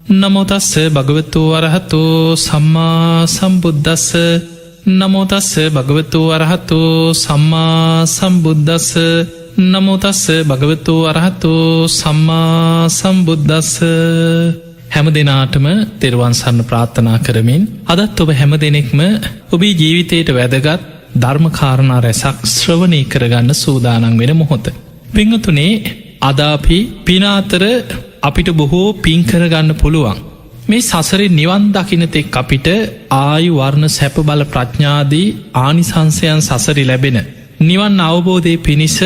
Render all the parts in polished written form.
නමෝ තස්ස භගවතු අරහතෝ සම්මා සම්බුද්දස්ස නමෝ තස්ස භගවතු අරහතෝ සම්මා සම්බුද්දස්ස නමෝ තස්ස භගවතු අරහතෝ සම්මා සම්බුද්දස්ස. හැම දෙනාටම තෙරුවන් සරණ ප්‍රාර්ථනා කරමින් අදත් ඔබ හැම දෙනෙක්ම ඔබේ ජීවිතයට වැදගත් ධර්මකාරණා රැසක් ශ්‍රවණය කරගන්න සූදානම් වෙන මොහොත. පිංගතුනේ, අද අපි පින අතර අපිට බොහෝ පින් කරගන්න පුළුවන්. මේ සසරේ නිවන් දකින්නතෙක් අපිට ආයු වර්ණ සැප බල ප්‍රඥාදී ආනිසංසයන් සසරි ලැබෙන නිවන් අවබෝධය පිණිස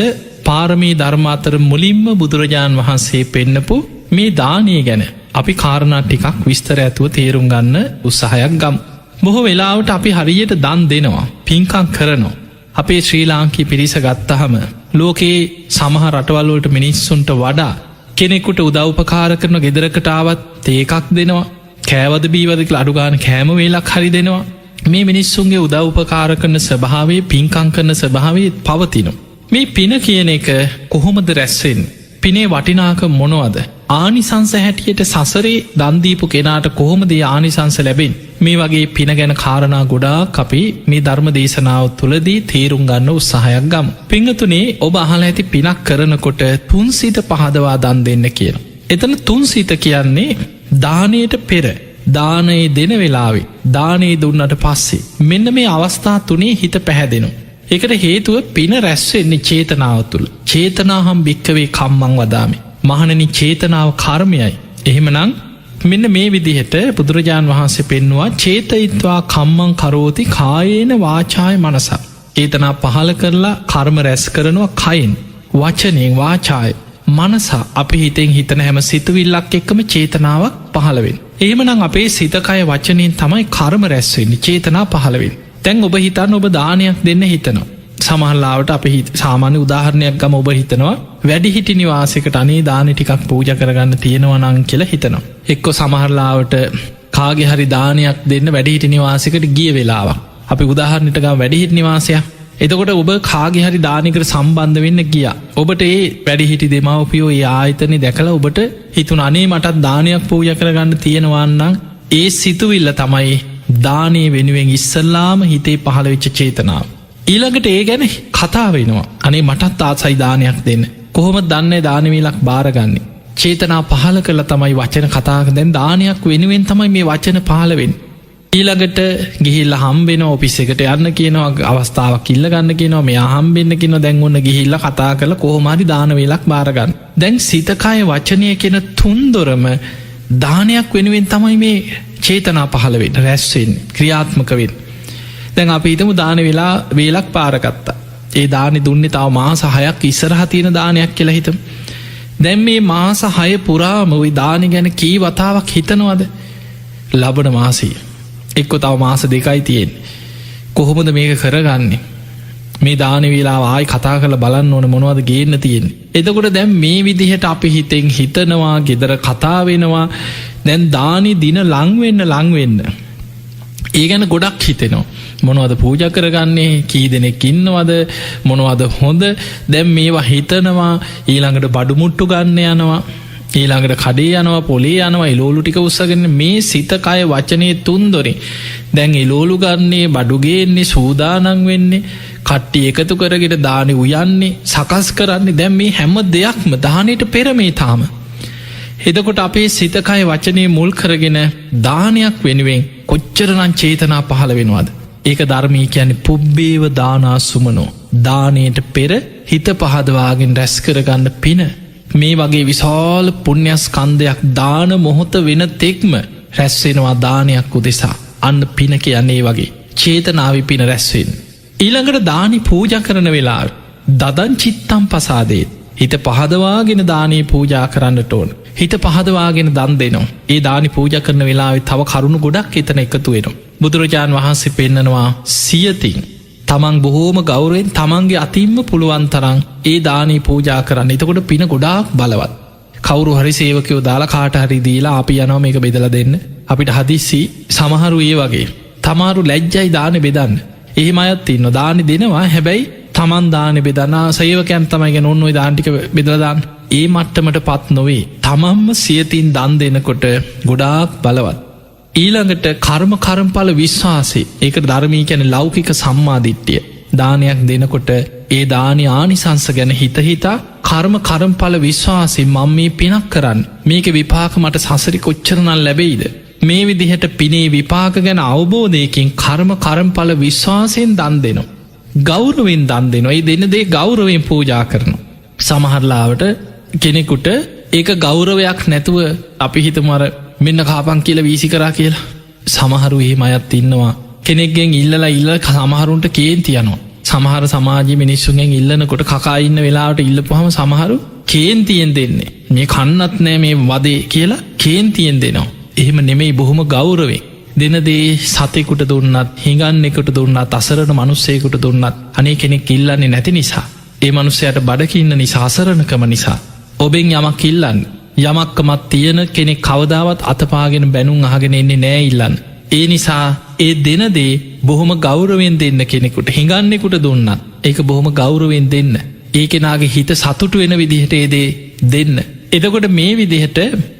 පාරමී ධර්ම අතර මුලින්ම බුදුරජාණන් වහන්සේ පෙන්නපු මේ දානය ගැන අපි කාරණා ටිකක් විස්තර ඇතුව තේරුම් ගන්න උත්සාහයක් ගමු. බොහෝ වෙලාවට අපි හරියට දන් දෙනවා, පින්කම් කරනවා. අපේ ශ්‍රී ලාංකී පිරිස ගත්තහම ලෝකයේ සමහර රටවල්වලට මිනිස්සුන්ට වඩා කෙනෙකුට උදව්පකාර කරන ගෙදරකටාවත් තේකක් දෙනවා, කෑවද බීවදක අඩුගාන කෑම වේලක් හරි දෙනවා. මේ මිනිස්සුන්ගේ උදව්පකාර කරන ස්වභාවේ, පින්කම් කරන ස්වභාවේ පවතිනවා. මේ පින කියන එක කොහොමද රැස්වෙන්? පිනේ වටිනාක මොනවද? ආනිසංස හැටියට සසරේ දන්දීපු කෙනාට කොහොමද ආනිසංස ලැබෙන්? මේ වගේ පින ගැන කාරණා ගොඩාක් අපි මේ ධර්ම දේශනාව තුළදී තේරුම් ගන්න උත්සාහයක් ගමු. පිංගතුනේ, ඔබ අහලා ඇති පිනක් කරනකොට තුන්සිත පහදවා දන් දෙන්න කියන. එතන තුන්සිත කියන්නේ දානයට පෙර, දානයේ දෙන වෙලාවේ, දානයේ දුන්නට පස්සේ මෙන්න මේ අවස්ථා තුනේ හිත පැහැදෙනවා. එකට හේතුව පින රැස්වෙන්නේ චේතනාව තුළ. චේතනාහම් භික්කවේ කම්මං වදාමි. මහණනි, චේතනාව කර්මයයි. එහෙමනම් මෙන්න මේ විදිහට බුදුරජාණන් වහන්සේ පෙන්නවා චේතයිත්වා කම්මං කරෝති කායේන වාචාය මනසා. චේතනා පහල කරලා කර්ම රැස් කරනවා කයින්, වචනයෙන්, වාචාය මනසා. අපි හිතෙන් හිතන හැම සිතුවිල්ලක් එක්කම චේතනාවක් පහළවෙන්. එහෙමනම් අපේ සිතකය වචනයෙන් තමයි කර්ම රැස්වෙන්නේ, චේතනා පහළවෙන්. තැන් ඔබ හිතන්න, ඔබ දානයක් දෙන්න හිතනවා. සමහල්ලාවට අප සාමාන්‍ය උදාහරණයක් ගම ඔබ හිතනවා වැඩිහිටි නිවාසකට අනේ දාන ටිකක් පූජ කරගන්න තියෙනවනං කියලා හිතනවා. එක්කො සමහරලාවට කාගේ හරි දානයක් දෙන්න වැඩිහිටි නිවාසකට ගිය වෙලාවක්. අපි උදාහරණයට ගම වැඩිහිටි නිවාසයක්. එතකොට ඔබ කාගේ හරි දානකට සම්බන්ධ වෙන්න ගියා. ඔබට ඒ වැඩිහිටි දෙමව්පියෝ ඒ ආයතනෙ දැකලා ඔබට හිතුන අනේ මටත් දානයක් පූජ කරගන්න තියෙනවන්නම් ඒ සිතුවිල්ල තමයි දානය වෙනුවෙන් ඉස්සල්ලාම හිතේ පහළ වෙච්ච චේතනාව. ඊළඟට ඒ ගැන කතා වෙනවා. අනේ මටත් ආසයි දානයක් දෙන්න. කොහොම දන්නේ දානවීලක් බාරගන්නේ? චේතනා පහල කරලා තමයි වචන කතාක. දැන් දානයක් වෙනුවෙන් තමයි මේ වචන පහලවෙන්. ඊළඟට ගිහිල්ල හම්බෙන ඔපිස් එකට යන්න කියනවා, අවස්ථාවක් ඉල්ල ගන්න කියනවා, මේ හම්බෙන්න කියන දැන් ඔන්න ගිහිල්ල කතා කරලා කොහොමහරි දානවීලක් බාරගන්න. දැන් සිතකය වචනය කියන තුන්දොරම දානයක් වෙනුවෙන් තමයි මේ චේතනා පහලවෙන් රැස්වෙන් ක්‍රියාත්මකවෙන්. දැන් අපි හිතමු දාන වෙලා වේලක් පාරගත්තා. ඒ දානෙ දුන්නේ තව මාස 6ක් ඉස්සරහ තියෙන දානයක් කියලා හිතමු. දැන් මේ මාස 6 පුරාම ওই දානෙ ගැන කී වතාවක් හිතනවද? ලබන මාසෙ එක්ක තව මාස 2යි තියෙන්නේ. කොහොමද මේක කරගන්නේ? මේ දාන වේලාව ආයි කතා කරලා බලන්න ඕන මොනවද ගේන්න තියෙන්නේ. එතකොට දැන් මේ විදිහට අපි හිතෙන් හිතනවා, ගෙදර කතා වෙනවා. දැන් දානි දින ලං වෙන්න ඒ ගැන ගොඩක් හිතෙනවා. මොනවද පූජ කරගන්නේ, කී දෙනෙක් ඉන්නවද, මොනවද හොඳ. දැන් මේවා හිතනවා. ඊළඟට බඩු මුට්ටු ගන්න යනවා, ඊළඟට කඩේ යනවා, පොලේ යනවා, එලෝලු ටික උස්සගෙන මේ සිත කය වචනේ තුන්දොරින් දැන් එලෝලු ගන්නේ, බඩු ගේන්නේ, සූදානම් වෙන්නේ, කට්ටිය එකතු කරගෙන දානි උයන්නේ, සකස් කරන්නේ. දැන් මේ හැම දෙයක්ම දානෙට පෙර මේ තාම. එතකොට අපේ සිතකය වචනේ මුල් කරගෙන දානයක් වෙනුවෙන් කොච්චරනම් චේතනා පහළ වෙනවාද? ඒක ධර්මී කියන්නේ පුබ්බේව දානාසුමනෝ. දානයට පෙර හිත පහදවාගෙන රැස් කරගන්න පින. මේ වගේ විශාල පුණ්‍යස්කන්ධයක් දාන මොහොත වෙන තෙක්ම රැස්වෙනවා දානයක් උදෙසා. අන්න පින කියන්නේ වගේ චේතනාවි පින රැස්වෙන්. ඊළඟට දානි පූජ කරන වෙලාව දදන් චිත්තම් පසාදේ. හිත පහදවාගෙන දානී පූජා කරන්නට ඕන. හිත පහදවාගෙන දන් දෙනවා. ඒ දානි පූජ කරන වෙලාවෙ තව කරුණු ගොඩක් එතන එකතු වෙනවා. බුදුරජාණන් වහන්සේ පෙන්නනවා සියතින් තමන් බොහෝම ගෞරවෙන් තමන්ගේ අතින්ම පුළුවන් තරම් ඒ දානී පූජා කරන්න. එතකොට පින ගොඩාක් බලවත්. කවුරු හරි සේවකයෝ දාලා කාට හරි දීලා අපි යනවා මේක බෙදලා දෙන්න. අපිට හදිස්සි සමහරු ඒ වගේ තමාරු ලැජ්ජයි දාන බෙදන්න. එහෙම අයත් ඉන්නවා දානි දෙනවා. හැබැයි තමන් දාන බෙදනා සේවකයන් තමයි ගෙන ඔන්න ඔය දාන ටික බෙදලා දාන්න. ඒ මට්ටමට පත් නොවේ. තමම්ම සියතින් දන් දෙනකොට ගොඩාක් බලවත්. ඊළඟට කර්මඵල විශ්වාසය. ඒක ධර්මී කැන ලෞකික සම්මාධිට්ටිය. දානයක් දෙනකොට ඒ දානය ආනිසංස ගැන හිතහිතා කර්මඵල විශ්වාසය මම මේ පිනක් කරන්න. මේක විපාක මට සසරි කොච්චරනල් ලැබෙයිද. මේ විදිහට පිනේ විපාක ගැන අවබෝධයකින් කර්මඵල විශ්වාසයෙන් දන් දෙනවා. ගෞරවෙන් දන් දෙනවා. ඒ දෙන දේ ගෞරවෙන් පූජා කරනවා. සමහරලාවට කෙනෙකුට ඒක ගෞරවයක් නැතුව අපි හිතමර මෙන්න කාපන් කියලා වීසි කරා කියලා. සමහරු එහෙම අයත් ඉන්නවා. කෙනෙක්ගෙන් ඉල්ල සමහරුන්ට කේන්ති යනවා. සමහර සමාජී මිනිස්සුන්ගෙන් ඉල්ලනකොට කකා ඉන්න වෙලාවට ඉල්ලපුහම සමහරු කේන්තියෙන් දෙන්නේ. මේ කන්නත් නෑ මේ වදේ කියලා කේන්තියෙන් දෙනවා. එහෙම නෙමෙයි බොහොම ගෞරවෙන්. දෙනදේ සතෙකුට දුන්නත් හිඟන්නෙකුට දුන්නත් අසරණ මනුස්සයකුට දුන්නත් අනේ කෙනෙක් ඉල්ලන්නේ නැති නිසා. ඒ මනුස්සයට බඩකින්න නිසා අසරණකම නිසා. ඔබෙන් යමක් ඉල්ලන්න. යමක්කමත් තියෙන කෙනෙක් කවදාවත් අතපාගෙන බැනුම් අහගෙන එන්නේ නෑ ඉල්ලන්න. ඒ නිසා ඒ දෙනදේ බොහොම ගෞරවෙන් දෙන්න කෙනෙකුට හිඟන්නෙකුට දුන්නත් ඒක බොහොම ගෞරවෙන් දෙන්න. ඒ කෙනාගේ හිත සතුටු වෙන විදිහට ඒදේ දෙන්න. එදකොට මේ විදිහට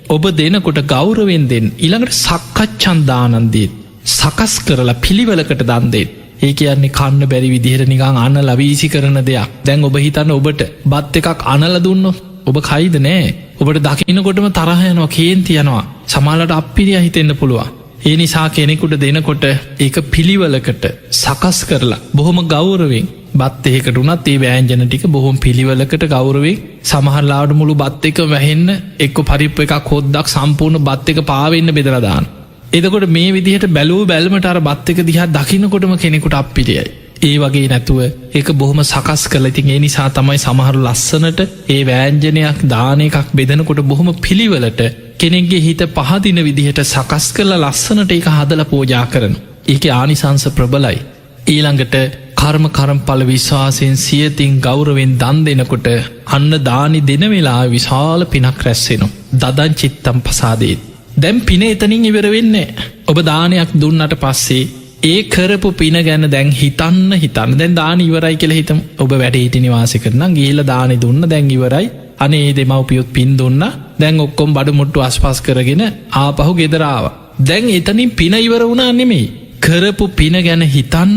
ඔබ දෙනකොට ගෞරවෙන් දෙන්න. ඊළඟට සක්කච්ඡන්දානන්දීත් සකස් කරලා පිළිවෙලකට දන්දේ. ඒ කියන්නේ කන්න බැරි විදිහට නිකං අන්න ලවීසි කරන දෙයක්. දැන් ඔබ හිතන්න ඔබට බත් එකක් අනල දුන්නොත් ඔබ කයිද නෑ. ඔබට දකිනකොටම තරහයනවා කේන්ති යනවා. සමාලට අපිරිය හිතෙන්න්න පුළුවන්. ඒ නිසා කෙනෙකුට දෙනකොට ඒක පිළිවලකට සකස් කරලා බොහොම ගෞරවෙන් බත් එහෙකට උනත් ඒ වෑන්ජන ටික බොහොම පිළිවෙලකට ගෞරවෙන් සමහරලාට මුළු බත් එක වැහෙන්න එක්ක පරිප්ප එකක් හොද්දක් සම්පූර්ණ බත් එක පාවෙන්න බෙදරදාන. එදකොට මේ විදිහට බැලූ බැල්මට අර බත් එක දිහා දකිනකොටම කෙනෙකුට අපිරියයි. ඒ වගේ නැතුව ඒක බොහොම සකස් කළ ඉතින් ඒ නිසා තමයි සමහරු ලස්සනට ඒ වෑන්ජනයක් දාන එකක් බෙදනකොට බොහොම පිළිවලට කෙනෙක්ගේ හිත පහදින විදිහට සකස් කරලා ලස්සනට ඒක හදල පෝජා කරන. ඒක ආනිසංස ප්‍රබලයි. ඊළඟට කර්මඵල විශ්වාසයෙන් සියතින් ගෞරවෙන් දන් දෙනකොට අන්න දානි දෙන වෙලා විශාල පිනක් රැස්සෙනවා. දදන් චිත්තම් පසාදේත්. දැම් පින එතනින් ඉවර වෙන්නේ. ඔබ දානයක් දුන්නට පස්සේ ඒ කරපු පින ගැන දැන් හිතන්න දැන් දාන ඉවරයි කියල හිතම ඔබ වැඩේට නිවාසි කරන ගේල දානි දුන්න දැන් ඉවරයි අනේ දෙමවපියොත් පින් දුන්න දැන් ඔක්කොම් බඩු මුට්ටු අස්පස් කරගෙන ආපහු ගෙදරාව. දැන් එතනින් පින ඉවර වුණා නෙමෙයි. කරපු පින ගැන හිතන්න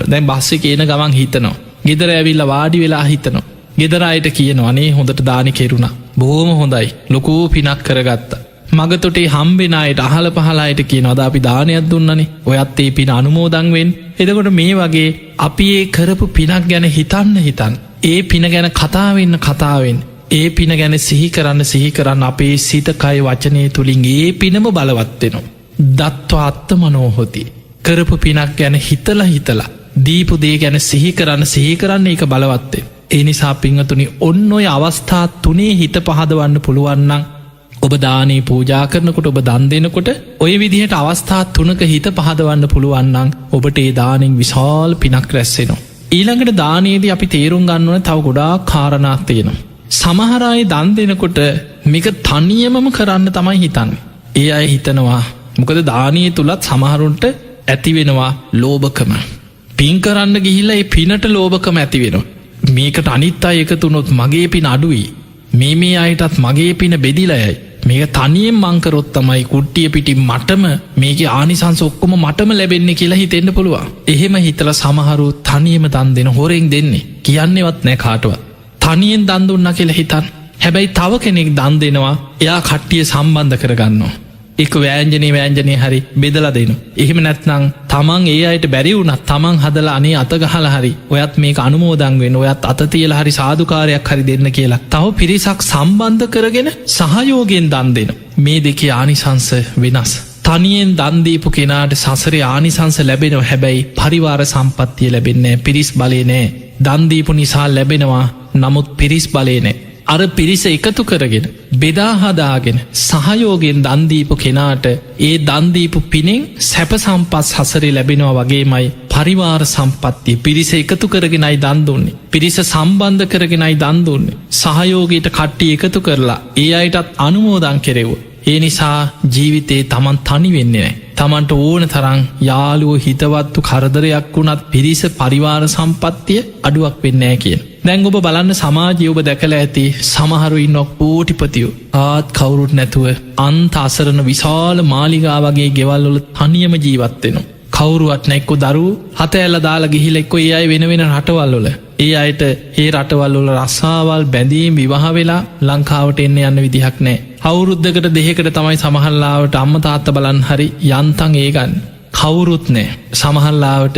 දැන් බස්සෙ කියන ගමන් හිතනවා. ගෙදර ඇවිල්ල වාඩි වෙලා හිතනවා. ගෙදරයට කියනවා අනේ හොඳට දානි කෙරුණා. බොහොම හොඳයි ලොකූ පිනක් කරගත්ත. මගතොටේ හම්බෙනයට අහල පහලායට කියනවද අපි දානයක් දුන්නනේ ඔයත් ඒ පින අනුමෝදංවෙන්. එදකොට මේ වගේ අපි ඒ කරපු පිනක් ගැන හිතන්න ඒ පින ගැන කතාවෙන් ඒ පින ගැන සිහි කරන්න අපේ සිතකය වචනය තුළින් ඒ පිනම බලවත්වෙනවා. දත්ව අත්ත මනෝහොති. කරපු පිනක් ගැන හිතලා දීපු දේ ගැන සිහි කරන්න ඒක බලවත්තේ. ඒ නිසා පිංහතුනි ඔන්න ඔය අවස්ථා තුනේ හිත පහදවන්න පුළුවන්නම් ඔබ දානේ පූජා කරනකොට ඔබ දන් දෙනකොට ඔය විදිහට අවස්ථා තුනක හිත පහදවන්න පුළුවන්නම් ඔබට ඒ දානෙන් විශාල් පිනක් රැස්සෙනවා. ඊළඟට දානයේදී අපි තේරුම් ගන්නවන තව ගොඩා කාරණාක් තියෙනවා. සමහරයි දන් දෙනකොට මේක තනියමම කරන්න තමයි හිතන්නේ. ඒ අය හිතනවා මොකද දානයේ තුළත් සමහරුන්ට ඇතිවෙනවා ලෝභකම. පින් කරන්න ගිහිල්ලා ඒ පිනට ලෝභකම ඇතිවෙනවා. මේකට අනිත් අය එකතුනොත් මගේ පින අඩුයි. මේ අයටත් මගේ පින බෙදිලයයි. මේක තනියෙන් මංකරොත් තමයි කුට්ටිය පිටි මටම මේක ආනිසංස ඔක්කොම මටම ලැබෙන්නේ කියලා හිතෙන්න්න පුළුවන්. එහෙම හිතල සමහරු තනියම දන් දෙන හොරෙන් දෙන්නේ කියන්නේවත් නෑ කාටුවත්. තනියෙන් දන් දුන්න කියලා හිතන්. හැබැයි තව කෙනෙක් දන් දෙනවා එයා කට්ටිය සම්බන්ධ කරගන්නවා. එක වෑන්ජනය හරි බෙදලා දෙනු. එහෙම නැත්නං තමන් ඒ අයට බැරි වුනත් තමන් හදලා අනේ අතගහල හරි ඔයත් මේ අනුමෝදංවෙන් ඔයත් අතතියල හරි සාධකාරයක් හරි දෙන්න කියලා තව පිරිසක් සම්බන්ධ කරගෙන සහයෝගෙන් දන් දෙන. මේ දෙකේ ආනිසංස වෙනස්. තනියෙන් දන්දීපු කෙනාට සසරේ ආනිසංස ලැබෙනව හැබැයි පරිවාර සම්පත්තිය ලැබෙන්නේ පිරිස් බලය නෑ. දන්දීපු නිසා ලැබෙනවා නමුත් පිරිස් බලය නෑ. අර පිරිස එකතු කරගෙන බෙදාහදාගෙන සහයෝගෙන් දන්දීපු කෙනාට ඒ දන්දීපු පිනෙන් සැප සම්පස් හසරේ ලැබෙනවා වගේමයි පරිවාර සම්පත්තිය පිරිස එකතු කරගෙනයි දන්දුන්නේ. පිරිස සම්බන්ධ කරගෙනයි දන්දුන්නේ. සහයෝගයට කට්ටි එකතු කරලා ඒ අයටත් අනුමෝදං කෙරෙව්. ඒ නිසා ජීවිතේ තමන් තනි වෙන්නේ නෑ. තමන්ට ඕන තරං යාලුව හිතවත්තු කරදරයක් වුණත් පිරිස පරිවාර සම්පත්තිය අඩුවක් වෙන්නෑ කියන. දැන් ඔබ බලන්න සමාජය ඔබ දැකලා ඇති සමහරු ඉන්නක් කෝටිපතියෝ ආත් කවුරුත් නැතුව අන්ත අසරණ විශාල මාලිගා වගේ ගෙවල්වල තනියම ජීවත්වෙනවා. කවුරුවත් නැක්කො දරු හත ඇල්ල දාලා ගිහිලෙක්කො ඒ අයි වෙන වෙන රටවල්වල ඒ අයට ඒ රටවල්වල රස්සාවල් බැඳීම් විවාහ වෙලා ලංකාවට එන්න යන්න විදිහක් නෑ. අවුරුද්ධකට දෙහෙකට තමයි සමහල්ලාවට අම්ම තාත්ත බලන් හරි යන්තන් ඒගන්න කවුරුත් නෑ. සමහල්ලාවට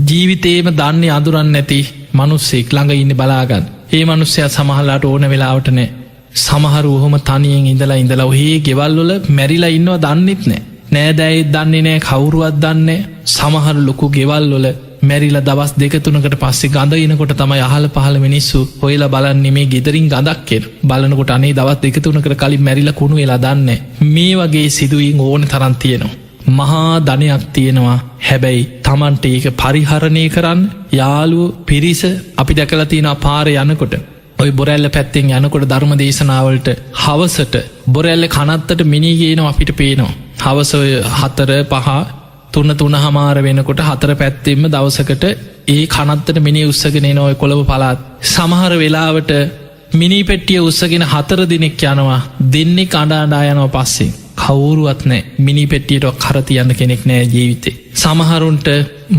ජීවිතේම දන්නේ අදුරන්න නැති මනුස්සෙක් ළඟ ඉන්න බලාගන්න ඒ මනුස්සය සමහල්ලාට ඕන වෙලාවට නෑ. සමහරු ඔහොම තනියෙන් ඉඳලා ඔහේ ගෙවල්වල මැරිලා ඉන්නවා දන්නෙත් නෑ. නෑදැයිත් දන්නේ නෑ කවුරුවත් දන්නේ. සමහර ලොකු ගෙවල්වල මැරිලා දවස් 2-3කට පස්සේ ගඳ එනකොට තමයි අහල පහල මිනිස්සු හොයලා බලන්නේ මේ ගෙදරින් ගඳක් කෙන බලනකොට අනේ දවස් 2-3කට කලින් මැරිලා කුණු වෙලා දන්නේ. මේ වගේ සිදුවීම් ඕන තරම් තියෙනවා. මහා ධනයක් තියෙනවා. හැබැයි Tamanට ඒක පරිහරණය කරන්න යාළුවෝ පිරිස අපි දැකලා තියෙනවා පාරේ යනකොට ඔය බොරැල්ල පැත්තෙන් යනකොට ධර්ම දේශනාවලට හවසට බොරැල්ල කනත්තට මිනී ගේනවා අපිට පේනවා. හවස 4-5-3 වෙනකොට 4 පැත්තෙන්ම දවසකට ඒ කනත්තට මිනි උස්සගෙන එන ඔය කොළඹ පළාත් සමහර වෙලාවට මිනි පෙට්ටිය උස්සගෙන 4 දිනෙක් යනවා දෙන්නේ කඩාඩා යනවා පස්සේ කවුරුවත් නෑ මිනි පෙට්ටියට කර තියන්න කෙනෙක් නෑ ජීවිතේ. සමහරුන්ට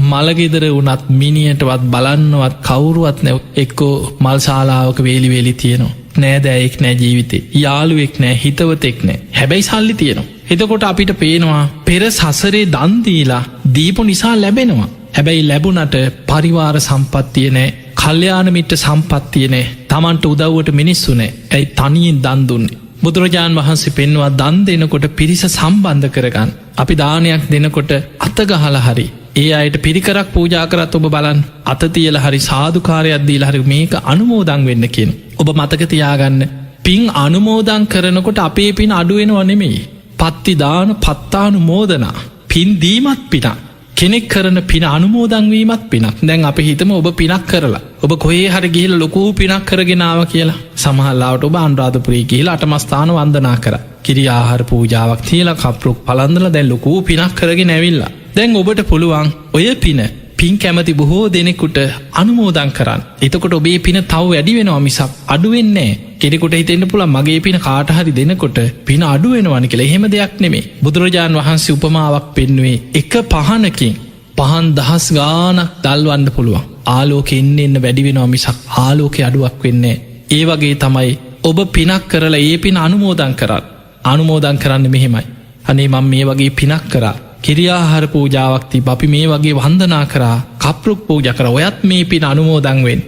මළගෙදර වුණත් මිනියටවත් බලන්නවත් කවුරුවත් නැව එක්කෝ මල් ශාලාවක වේලි තියෙනවා. නෑදෑයෙක් නෑ ජීවිතේ යාළුවෙක් නෑ හිතවතෙක් නෑ හැබැයි සල්ලි තියෙනවා. එතකොට අපිට පේනවා පෙර සසරේ දන් දීලා දීපු නිසා ලැබෙනවා. හැබැයි ලැබුණට පරිවාර සම්පත්තිය නෑ කල්යාණ මිත්‍ර සම්පත්තිය නෑ Tamanට උදව්වට මිනිස්සු නෑ. ඇයි තනියෙන් දන් දුන්නේ. බුදුරජාණන් වහන්සේ පෙන්වා දන් දෙනකොට පිරිස සම්බන්ධ කරගන්න. අපි දානයක් දෙනකොට අතගහල හරි ඒ අයට පිරිකරක් පූජා කරත් ඔබ බලන් අත තියල හරි සාධකාරයක් දීලා හරි මේක අනුමෝදන් වෙන්න කියන. ඔබ මතක තියාගන්න පින් අනුමෝදන් කරනකොට අපේ පින් අඩුවෙනවා නෙමෙයි. පත්ති දාන පත්තානු මෝදනා පින් දීමත් පිනක් කෙනෙක් කරන පින අනුමෝදංවීමත් පිනක්. දැන් අපි හිතම ඔබ පිනක් කරලා ඔබ කොහේ හරි ගිහිල ලොකූ පිනක් කරගෙනාව කියලා සමහල්ලාවට ඔබ අනුරාධපුරේ ගිහිලා අටමස්ථාන වන්දනා කර කිරි ආහාර පූජාවක් තියලා කප්රුක් පලන්දල දැන් ලොකූ පිනක් කරගෙන ඇවිල්ලා දැන් ඔබට පුළුවන් ඔය පින් කැමති බොහෝ දෙනෙකුට අනුමෝදන් කරන්න. එතකොට ඔබේ පින තව වැඩි වෙනවා මිසක් අඩුවෙන්නේ කෙනෙකුට හිතෙන්න්න පුළ මගේ පින කාටහරි දෙනකොට පින අඩුවෙනවනි කියලා එහෙම දෙයක් නෙමේ. බුදුරජාණන් වහන්සේ උපමාවක් පෙන්නුවේ එක පහනකින් පහන් දහස් ගානක් දල්වන්න පුළුවන්. ආලෝක එන්න වැඩිවෙනවා මිසක් ආලෝක අඩුවක් වෙන්නේ. ඒ වගේ තමයි ඔබ පිනක් කරලා ඒ පින අනුමෝදන් කරන්න. අනුමෝදන් කරන්න මෙහෙමයි. අනේ මම මේ වගේ පිනක් කරා කිරියාහාර පූජාවක් තිබ අපි මේ වගේ වන්දනා කරා කප්රුක් පූජ කර ඔයත් මේ පින අනුමෝදංවෙන්.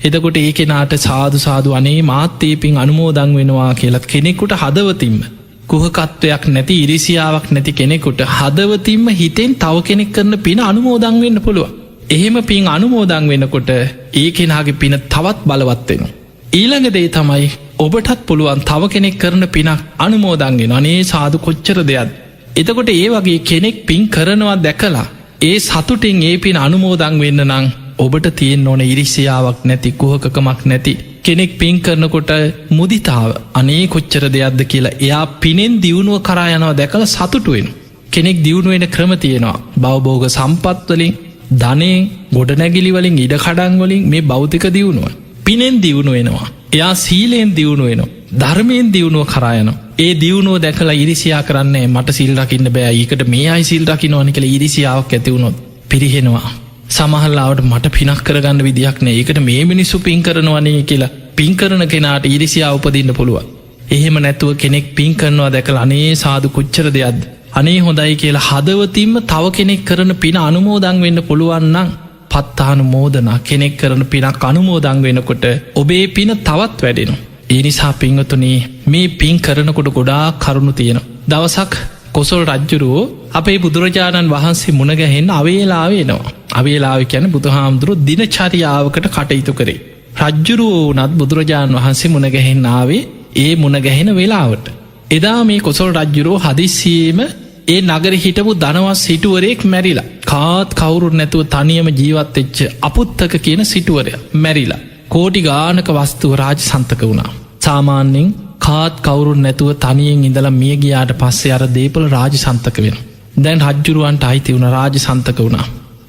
එතකොට ඒ කෙනාට සාදු සාදු අනේ මාත්තේ පින් අනුමෝදං වෙනවා කියලත් කෙනෙකුට හදවතින්ම කුහකත්වයක් නැති ඉරිසියාවක් නැති කෙනෙකුට හදවතින්ම හිතෙන් තව කෙනෙක් කරන පින අනුමෝදං වෙන්න පුළුව. එහෙම පින් අනුමෝදං වෙනකොට ඒ කෙනාගේ පින තවත් බලවත්වෙනවා. ඊළඟ දේ තමයි ඔබටත් පුළුවන් තව කෙනෙක් කරන පිනක් අනුමෝදන්ගෙන අනේ සාදු කොච්චර දෙයක්. එතකොට ඒ වගේ කෙනෙක් පින් කරනවා දැකලා ඒ සතුටින් ඒ පින් අනුමෝදන් වෙන්න නං ඔබට තියෙන් ඕන ඉරිසියාවක් නැති කුහකකමක් නැති කෙනෙක් පින් කරනකොට මුදිතාව අනේ කොච්චර දෙයක්ද කියලා එයා පිනෙන් දියුණුව කරා යනවා දැකලා සතුටුවෙන් කෙනෙක් දියුණුවෙන ක්‍රම තියෙනවා බවබෝග සම්පත්වලින් ධනයෙන් ගොඩනැගිලිවලින් ඉඩ කඩන්වලින් මේ බෞතික දියුණුව පිනෙන් දියුණු වෙනවා. එයා සීලයෙන් දියුණු වෙනවා ධර්මයෙන් දියුණුව කරායනවා. ඒ දියුණුව දැකලා ඉරිසියා කරන්නේ මට සිල් රකින්න බෑ ඒකට මේ අයි සිල් රකින්නවනි කියලා ඉරිසියාවක් ඇතිවුණොත් පිරිහෙනවා. සමහල්ලාවට මට පිනක් කරගන්න විදිහක් නෑ ඒකට මේ මිනිස්සු පින් කරනවනේ කියලා පින් කරන කෙනාට ඉරිසියා උපදින්න පුළුවන්. එහෙම නැතුව කෙනෙක් පින් කරනවා දැකලා අනේ සාදු කොච්චර දෙයක්ද අනේ හොඳයි කියලා හදවතින්ම තව කෙනෙක් කරන පින අනුමෝදන් වෙන්න පුළුවන් නම් පත්තානුමෝදනා කෙනෙක් කරන පිනක් අනුමෝදන් වෙනකොට ඔබේ පින තවත් වැඩෙනවා. ඒ නිසා පින්වතුනි මේ පින් කරනකොට ගොඩාක් කරුණු තියෙනවා. දවසක් කොසල් රජ්ජුරුවෝ අපේ බුදුරජාණන් වහන්සේ මුණගැහෙන්න අවේලාවෙනවා. අවේලාව කියන්නේ බුදුහාමුදුරුවෝ දිනචරියාවකට කටයුතු කරේ. රජ්ජුරුවෝ වුණත් බුදුරජාණන් වහන්සේ මුණගැහෙන්න ආවේ ඒ මුණගැහෙන වෙලාවට. එදා මේ කොසල් රජ්ජුරුවෝ හදිස්සියේම ඒ නගරේ හිටපු ධනවත් සිටුවරයෙක් මැරිලා. කාත් කවුරුත් නැතුව තනියම ජීවත් වෙච්ච අපුත්තක කියන සිටුවරයා මැරිලා. කෝටි ගානක වස්තුව රාජසන්තක වුණා. සාමාන්‍යයෙන් කාත් කවුරුත් නැතුව තනියෙන් ඉඳලා මිය ගියාට පස්සේ අර දීපල රාජසන්තක වෙනවා. දැන් රජ්ජුරුවන්ට අයිති වුණ රාජසන්තක වුණා.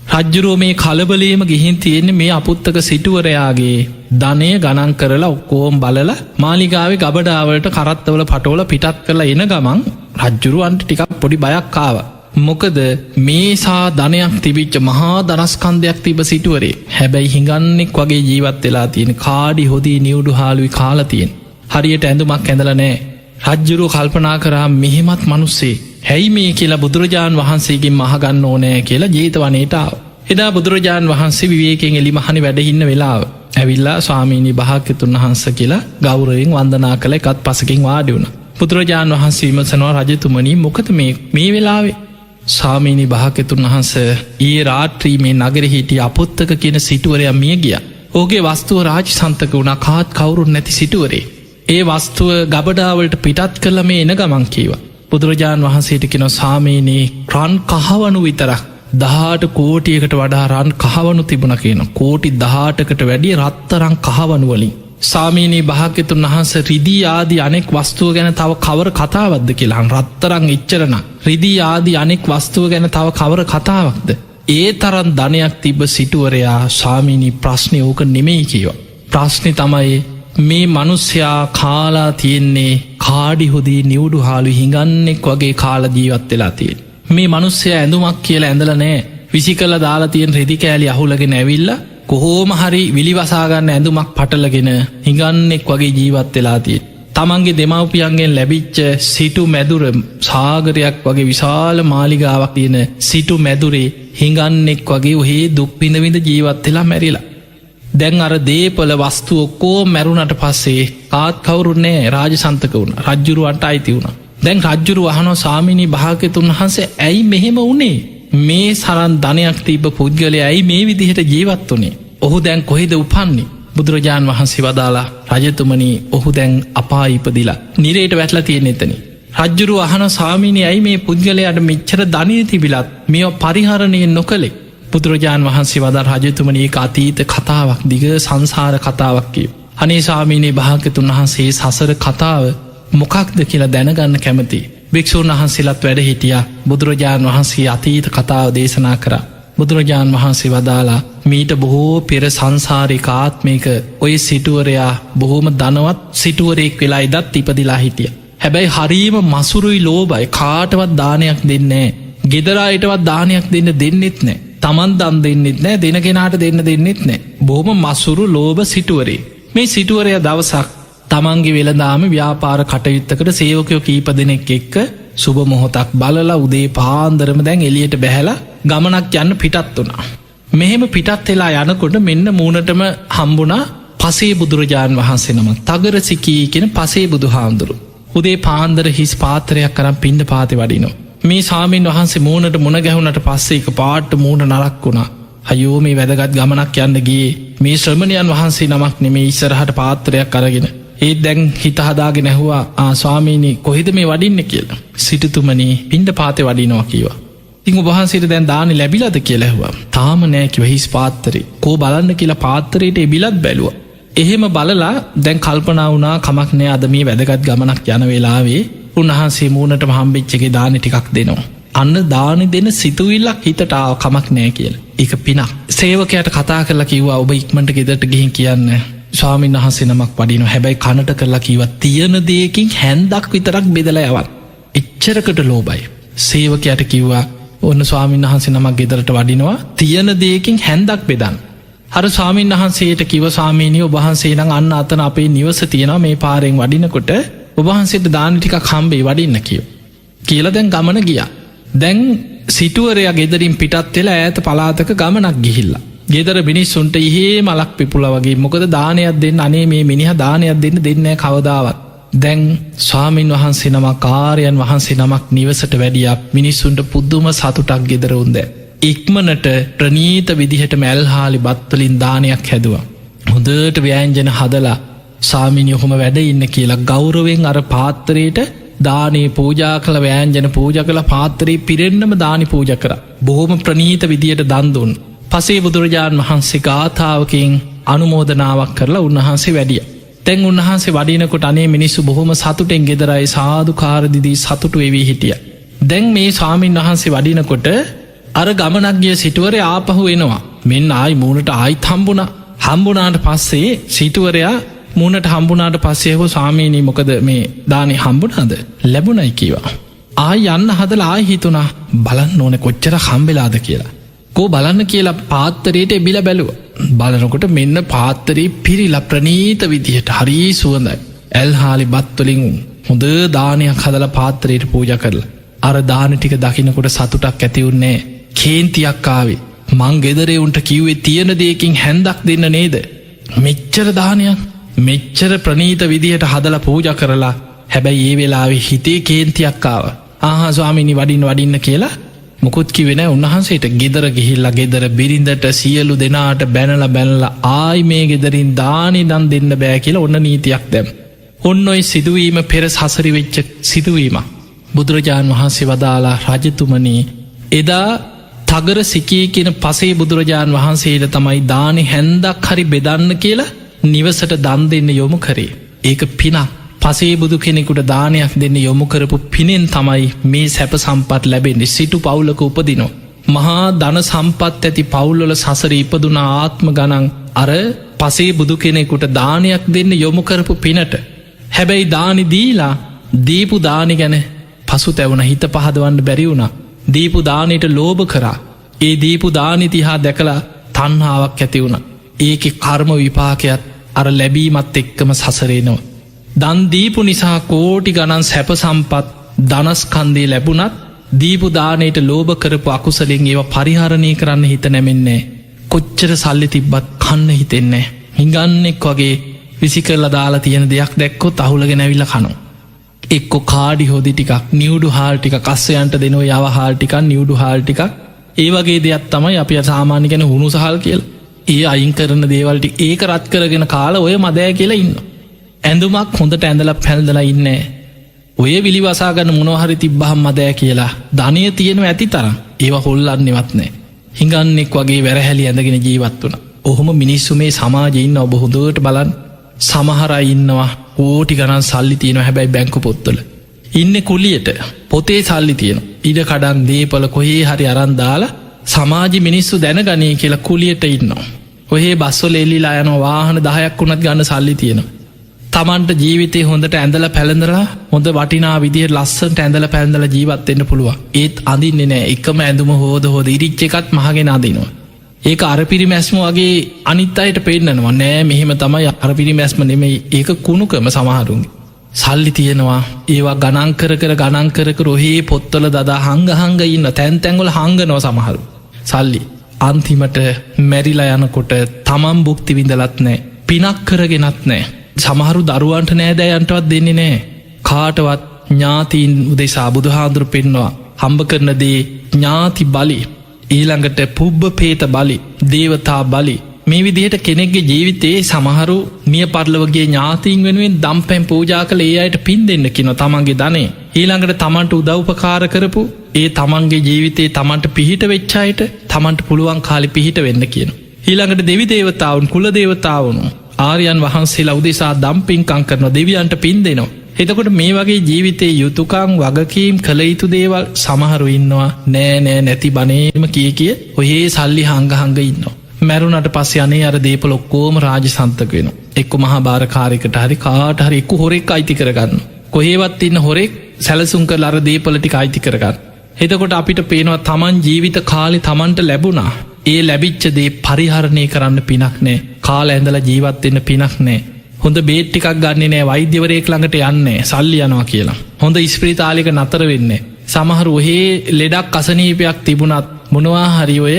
රජ්ජුරුව මේ කලබලේම ගිහින් තියෙන්නේ මේ අපුත්තක සිටුවරයාගේ ධනය ගණන් කරලා ඔක්කෝම් බලල මාලිගාවේ ගබඩාවලට කරත්තවල පටෝල පිටත් කරලා එන ගමන් රජ්ජුරුවන්ට ටිකක් පොඩි බයක්කාව. මොකද මේසා ධනයක් තිබිච්ච මහා දනස්කන්දයක් තිබ සිටුවරේ හැබැයි හිඟන්නෙක් වගේ ජීවත් වෙලා තියෙන කාඩි හොදී නිවුඩු හාලුවි කාලතියෙන් හරියට ඇඳුමක් ඇඳල නෑ. රජ්ජුරුව කල්පනා කරා මෙහෙමත් මනුස්සේ හැයි මේ කියලා බුදුරජාණන් වහන්සේකින් මහගන්න ඕනෑ කියලා ජේතවනේටාව. එදා බුදුරජාණන් වහන්සේ විවේකෙන් එලි මහනි වැඩහින්න වෙලාව ඇවිල්ලා ස්වාමීණී භාග්‍යතුන් වහන්ස කියලා ගෞරවයෙන් වන්දනා කළ එකත් පසකින් වාඩි වුණ. බුදුරජාණන් වහන්සේ විමසනවා රජතුමනී මොකද මේ වෙලාවේ ස්වාමීණී භාග්‍යතුන් වහන්ස ඒ රාත්‍රී මේ නගර හිටිය අපොත්තක කියන සිටුවරයා මිය ගිය. ඕගේ වස්තුව රාජ සන්තක වුණ කාත් කවුරුන් නැති සිටුවරේ. ඒ වස්තුව ගබඩාවලට පිටත් කරල මේ එන ගමන් කීවා. බුදුරජාණන් වහන්සේට කෙන සාමීනී රන් කහවනු විතරක් 18 කෝටියකට වඩා රන් කහවනු තිබුණ කියන කෝටි 18කට වැඩිය රත්තරං කහවනුවලින් සාමීනී භාග්‍යතුන් වහන්ස රිදී ආදී අනෙක් වස්තුව ගැන තව කවර කතාවක්ද කියලා රත්තරං එච්චරන රිදී ආදී අනෙක් වස්තුව ගැන තව කවර කතාවක්ද ඒ තරන් ධනයක් තිබ්බ සිටුවරයා සාමීනී ප්‍රශ්නය ඕක නෙමෙයි කියව. ප්‍රශ්නි තමයි මේ මනුස්්‍යයා කාලා තියෙන්නේ කාඩි හොදී නිවුඩු හාලු හිඟන්නෙක් වගේ කාල ජීවත් වෙලා තියෙන්. මේ මනුස්්‍යය ඇඳුමක් කියලා ඇඳල නෑ විසි කල දාලා තියෙන් රෙදි කෑලි අහුලගෙන ඇවිල්ල කොහෝම හරි විලිවසාගන්න ඇඳුමක් පටලගෙන හිඟන්නෙක් වගේ ජීවත් වෙලා තියෙන්. තමන්ගේ දෙමවපියන්ගෙන් ලැබිච්ච සිටු මැදුර සාගරයක් වගේ විශාල මාලිගාවක් තියෙන සිටු මැදුරේ හිඟන්නෙක් වගේ ඔහේ දුක්පිඳවිඳ ජීවත් වෙලා මැරිලා. දැන් අර දේපල වස්තු ඔක්කෝ මැරුණට පස්සේ කාත් කවුරුන්නේ රාජ සන්තක වුණ රජ්ජුරුවන්ට අයිති වුණ. දැන් රජ්ජුරු අහනෝ සාමිනී භාග්‍යතුන් වහන්සේ ඇයි මෙහෙම වුණේ මේ සරන් ධනයක් තිබ පුද්ගලය ඇයි මේ විදිහට ජීවත් වනේ. ඔහු දැන් කොහෙද උපන්නේ. බුදුරජාණන් වහන්සේ වදාලා රජතුමනී ඔහු දැන් අපා ඉපදිලා නිරේට වැටලා තියෙන එතන. රජ්ජුරු අහන සාමිනී ඇයි මේ පුද්ගලයාට මෙච්චර ධනය තිබිලත් මෙ පරිහරණය නොකළේ. බුදුරජාණන් වහන්සේ වදා රජතුමනී අතීත කතාවක් දිග සංසාර කතාවක් කිය. අනේ සාමීනී භාග්‍යතුන් වහන්සේ සසර කතාව මොකක්ද කියලා දැනගන්න කැමති. භික්‍ෂූන් වහන්සේලත් වැඩ හිටිය බුදුරජාණන් වහන්සේ අතීත කතාව දේශනා කර. බුදුරජාණන් වහන්සේ වදාලා මීට බොහෝ පෙර සංසාරික ආත්මයක ඔය සිටුවරයා බොහෝම ධනවත් සිටුවරෙක් වෙලා ඉදත් ඉපදිලා හිටිය. හැබැයි හරීම මසුරුයි ලෝබයි කාටවත් දානයක් දෙන්නේ. ගෙදරායටවත් දානයක් දෙන්න දෙන්නෙත් නෑ. තමන් දම් දෙන්නෙත් නෑ දෙනගෙනට දෙන්න දෙන්නෙත් නෑ. බොහොම මසුරු ලෝබ සිටුවරේ. මේ සිටුවරය දවසක් තමන්ගේ වෙළදාම ව්‍යාපාර කටයුත්තකට සේවකයෝ කීප දෙනෙක් එක්ක සුබ මොහොතක් බලලා උදේ පාන්දරම දැන් එලියට බැහැලා ගමනක් යන්න පිටත් වුණා. මෙහෙම පිටත් වෙලා යනකොට මෙන්න මූනටම හම්බුණා පසේ බුදුරජාණන් වහන්සේ නම තගරසිකී කියෙන පසේ බුදු හාමුදුරු. උදේ පාන්දර හිස් පාතරයක් කරම් පින්ඩ පාති වඩිනෝ. මේ සාමීන් වහන්සේ මූනට මුණ ගැහුණට පස්සේ එක පාට මූුණ නරක් වුණා. අයෝ මේ වැදගත් ගමනක් යන්නගේ මේ ශ්‍රමණයන් වහන්සේ නමක් නෙමේ ඉස්සරහට පාත්‍රයක් අරගෙන. ඒත් දැන් හිතහදාගෙන නැහවා ආස්වාමීනී කොහෙද මේ වඩින්න කියලා. සිටතුමනී පින්ඩ පාතය වඩිනවා කියවා. ඉං උබහන්සේට දැන් දාන ලැබිලද කියලැහවා. තාම නෑකිව හිස් පාත්තරේ කෝ බලන්න කියලා පාත්තරයට එබිලත් බැලුව. එහෙම බලලා දැන් කල්පනා වුණා කමක් නෑ අද මේ වැදගත් ගමනක් යන වෙලාවේ උන්වහන්සේ මූනට හම්බිච්චගේ දාන ටිකක් දෙනවා. අන්න දානි දෙන සිතුවිල්ලක් හිතට ආව කමක් නෑ කියල. එක පිනක් සේවකයට කතා කරලා කිව්වා ඔබ ඉක්මට ගෙදට ගිහින් කියන්න ස්වාමීන් වහන්සේ නමක් වඩින හැබැයි කනට කරලා කිවත් තියෙන දෙයකින් හැන්දක් විතරක් බෙදල යවත්. එච්චරකට ලෝබයි. සේවකයට කිව්වා ඔන්න ස්වාමීන් වහන්සේ නමක් ගෙදරට වඩිනවා තියෙන දෙයකින් හැන්දක් බෙදන්න. හර ස්වාමීන් වහන්සේට කිව සාමීනිය ඔබහන්සේ නම් අන්න අතන අපේ නිවස තියෙනවා මේ පාරෙන් වඩිනකොට ඔබහන්සේට දාන ටික කම්බේ වඩින්න කියව. කියල දැන් ගමන ගියා. දැන් සිටුවරයා ගෙදරින් පිටත් වෙලා ඈත පලාතක ගමනක් ගිහිල්ලා. ගෙදර මිනිස්සුන්ට ඉහේ මලක් පිපුල වගේ මොකද දානයක් දෙන්න අනේ මේ මිනිහ දානයක් දෙන්න දෙන්නෑ කවදාවත්. දැන් ස්වාමීන් වහන්සේ නමක් කාරයන් වහන්සේ නමක් නිවසට වැඩියක් මිනිස්සුන්ට පුද්දුම සතුටක් ගෙදරවුන්ද. ඉක්මනට ප්‍රනීත විදිහට මැල්හාලි බත්වලින් දානයක් හැදවා. හොඳට ව්‍යෑන්ජන හදලා සාමිනි ඔහොම වැඩ ඉන්න කියලා ගෞරවෙන් අර පාත්තරයට දානේ පූජා කළ වෑන්ජන පූජ කළ පාත්තරයේ පිරෙන්න්නම දානි පූජ කර. බොහොම ප්‍රනීත විදියට දන්දුන්. පසේ බුදුරජාණන් වහන්සේ ගාථාවකින් අනුමෝදනාවක් කරලා උන්වහන්සේ වැඩිය. තැන් උන්වහන්සේ වඩිනකොට අනේ මිනිස්සු බොහොම සතුටෙන් ගෙදරයි සාධකාරදිදී සතුටු වෙවී හිටිය. දැන් මේ ස්වාමීන් වහන්සේ වඩිනකොට අර ගමනක් ගිය සිටුවරය ආපහු එනවා. මෙන්න ආයි මූුණට ආයිත් හම්බුනාට පස්සේ සිටුවරයා මූුණට හම්බුනාට පස්සේහෝ සාමීනී මොකද මේ දානය හම්බුනාද ලැබුණයි කීවා. ආයි යන්න හදල ආයි හිතුනා බලන්න ඕන කොච්චර හම්බෙලාද කියලා. කෝ බලන්න කියලා පාත්තරයට එබිල බැලුව. බලනකොට මෙන්න පාත්තරී පිරිලා ප්‍රනීත විදිහට හරී සුවඳයි. ඇල්හාලි බත්වලින් හොඳ දානයක් හදල පාත්තරයට පූජ කරලා. අර දාන ටික දකිනකොට සතුටක් ඇතිවුන්නේ කේන්තියක්කාවේ. මං ගෙදරේ උන්ට කිව්වේ තියෙන දෙයකින් හැන්දක් දෙන්න නේද. මෙච්චර දානයක් මෙච්චර ප්‍රනීත විදිහට හදල පූජ කරලා හැබැයි ඒ වෙලාවේ හිතේ කේන්තියක්කාව. ස්වාමිනි වඩින්න කියලා මොකුත් කිවෙන උන්වහන්සේට ගෙදර ගිහිල්ලා ගෙදර බිරිඳට සියලු දෙනාට බැනල ආයි මේ ගෙදරින් දානි දන් දෙන්න බෑ කියලා ඔන්න නීතියක් දැම්. ඔන්න ඔයි සිදුවීම පෙර සසරි වෙච්ච සිදුවීම. බුදුරජාණන් වහන්සේ වදාලා රජතුමනී එදා තගර සිකී කියන පසේ බුදුරජාණන් වහන්සේට තමයි දානෙ හැන්දක් හරි බෙදන්න කියලා නිවසට දන් දෙන්න යොමු කරේ. ඒක පිනක්. පසේ බුදු කෙනෙකුට දානයක් දෙන්න යොමු කරපු පිනෙන් තමයි මේ සැප සම්පත් ලැබෙන්නේ. සිටු පවුලක උපදිනෝ. මහා ධන සම්පත් ඇති පවුල්වල සසර ඉපදුන ආත්ම ගණන් අර පසේ බුදු කෙනෙකුට දානයක් දෙන්න යොමු කරපු පිනට. හැබැයි දානි දීලා දීපු දානි ගැන පසු තැවුණ හිත පහදවන්න බැරි වුණා. දීපු දානයට ලෝභ කරා. ඒ දීපු දානි තිහා දැකලා තන්හාාවක් ඇති වුණ. ඒක කර්ම විපාකයක් අර ලැබීමත් එක්කම සසරේනවා. දන්දීපු නිසා කෝටි ගණන් සැප සම්පත් දනස්කන්දේ ලැබුණත් දීපු දානයට ලෝභ කරපු අකුසලෙන් ඒව පරිහරණය කරන්න හිත නැමෙන්නේ. කොච්චර සල්ලි තිබ්බත් කන්න හිතෙන්නේ. හිඟන්නෙක් වගේ විසි කරලා දාලා තියෙන දෙයක් දැක්කො තහුලගෙන ඇවිල්ල කනු. එක්කො කාඩි හොදි ටිකක් නිියවඩු හාල්ටික කස්සයන්ට දෙනව යව හාල්ටිකක් නිියවඩු හාල්ටිකක් ඒ වගේ දෙයක් තමයි අපි සාමාන්‍ය ගැන හුණු සහල් කියල්. ඒ අයින් කරන දේවල්ටි ඒක රත් කරගෙන කාල ඔය මදෑ කියලා ඉන්න. ඇඳුමක් හොඳට ඇඳල පැල්දලා ඉන්න. ඔය විලිවසාගන්න මොනොහරි තිබ්බහම් මදෑ කියලා ධනය තියෙනව ඇති තරම් ඒවා හොල්ලන්නෙවත්නෑ. හිඟන්නෙක් වගේ වැරහැලි ඇඳගෙන ජීවත් වන. ඔහොම මිනිස්සු මේ සමාජඉන්න ඔබ හොඳට බලන් සමහරයි ඉන්නවා ඕටි ගණන් සල්ලි තියෙන හැබැයි බැංකු පොත්තල. ඉන්න කුලියට පොතේ සල්ලි තියෙන ඉඩ කඩන් දේපල කොහේ හරි අරන්දාලා සමාජි මිනිස්සු දැනගනී කියලා කුලියට ඉන්නවා. ඔහේ බස්වල එල්ලිලා යන වාහන 10ක් වුණත් ගන්න සල්ලි තියෙනවා. තමන්ට ජීවිතය හොඳට ඇඳල පැළඳලා හොඳ වටිනා විදිහ ලස්සට ඇඳල පැළඳල ජීවත්වෙන්න පුළුව. ඒත් අඳින්නේ නෑ එකම ඇඳුම හෝද ඉරිච්ච එකත් මහගෙන අදිනවා. ඒක අරපිරි මැස්ම වගේ අනිත් අයට පෙන්න්නනවා නෑ මෙහෙම තමයි අරපිරි මැස්ම නෙමයි ඒක කුණුකම සමහරුන්ගේ. සල්ලි තියෙනවා ඒවා ගණංකර රොහේ පොත්තල දදා හංග ඉන්න තැන්තැන්ගොල හංගනව සමහරු. සල්ලි අන්තිමට මැරිලා යනකොට තමන් බුක්ති විඳලත් නෑ පිනක් කරගෙනත් නෑ. සමහරු දරුවන්ට නෑදෑයන්ටවත් දෙන්නේ නෑ. කාටවත් ඥාතීන් උදෙසා බුදුහාන්දුර පෙන්නවා හම්බ කරන දේ ඥාති බලි ඊළඟට පුබ්බ පේත බලි දේවතා බලි මේ විදිහට කෙනෙක්ගේ ජීවිතයේ සමහරු මිය පරලවගේ ඥාතීන් වෙනුවෙන් දම්පැම් පූජා කළ ඒ අයට පින් දෙන්න කින තමන්ගේ ධනේ ඊළඟට තමන්ට උදව්පකාර කරපු ඒ තමන්ගේ ජීවිතයේ තමන්ට පිහිට වෙච්චායට තමන්ට පුළුවන් කාලි පිහිට වෙන්න කියන. ඊළඟට දෙවි දේවතාවුන් කුල දේවතාවුණු ආර්යන් වහන්සේලා උදෙසා දම්පින්කං කරන දෙවියන්ට පින් දෙනවා. එතකොට මේ වගේ ජීවිතයේ යුතුකං වගකීම් කළ යුතු දේවල් සමහරු ඉන්නවා නෑ නැති බනේම කිය ඔහේ සල්ලි හංග ඉන්නවා. මැරුණට පස්ස යනේ අර දේපල ඔක්කෝම රාජ සන්තක වෙන. එක්ක මහා භාරකාරයකට හරි කාට හරි එක්කු හොරෙක් අයිති කරගන්න. කොහේවත් ඉන්න හොරෙක් සැලසුම් කළ අර දේපලටි අයිති කරගන්න. එතකොට අපිට පේනවා තමන් ජීවිත කාලි තමන්ට ලැබුණා. ඒ ලැබිච්චදේ පරිහරණය කරන්න පිනක් නෑ කාල ඇඳල ජීවත්වෙන්න පිනක් නෑ. හොඳ බේට්ටිකක් ගන්නේ නෑ වෛද්‍යවරයෙක් ළඟට යන්නේ සල්ලි යනවා කියලා. හොඳ ස්ප්‍රීතාලික නතර වෙන්නේ. සමහරු ඔහේ ලෙඩක් අසනීපයක් තිබුණත් මොනවා හරි ඔය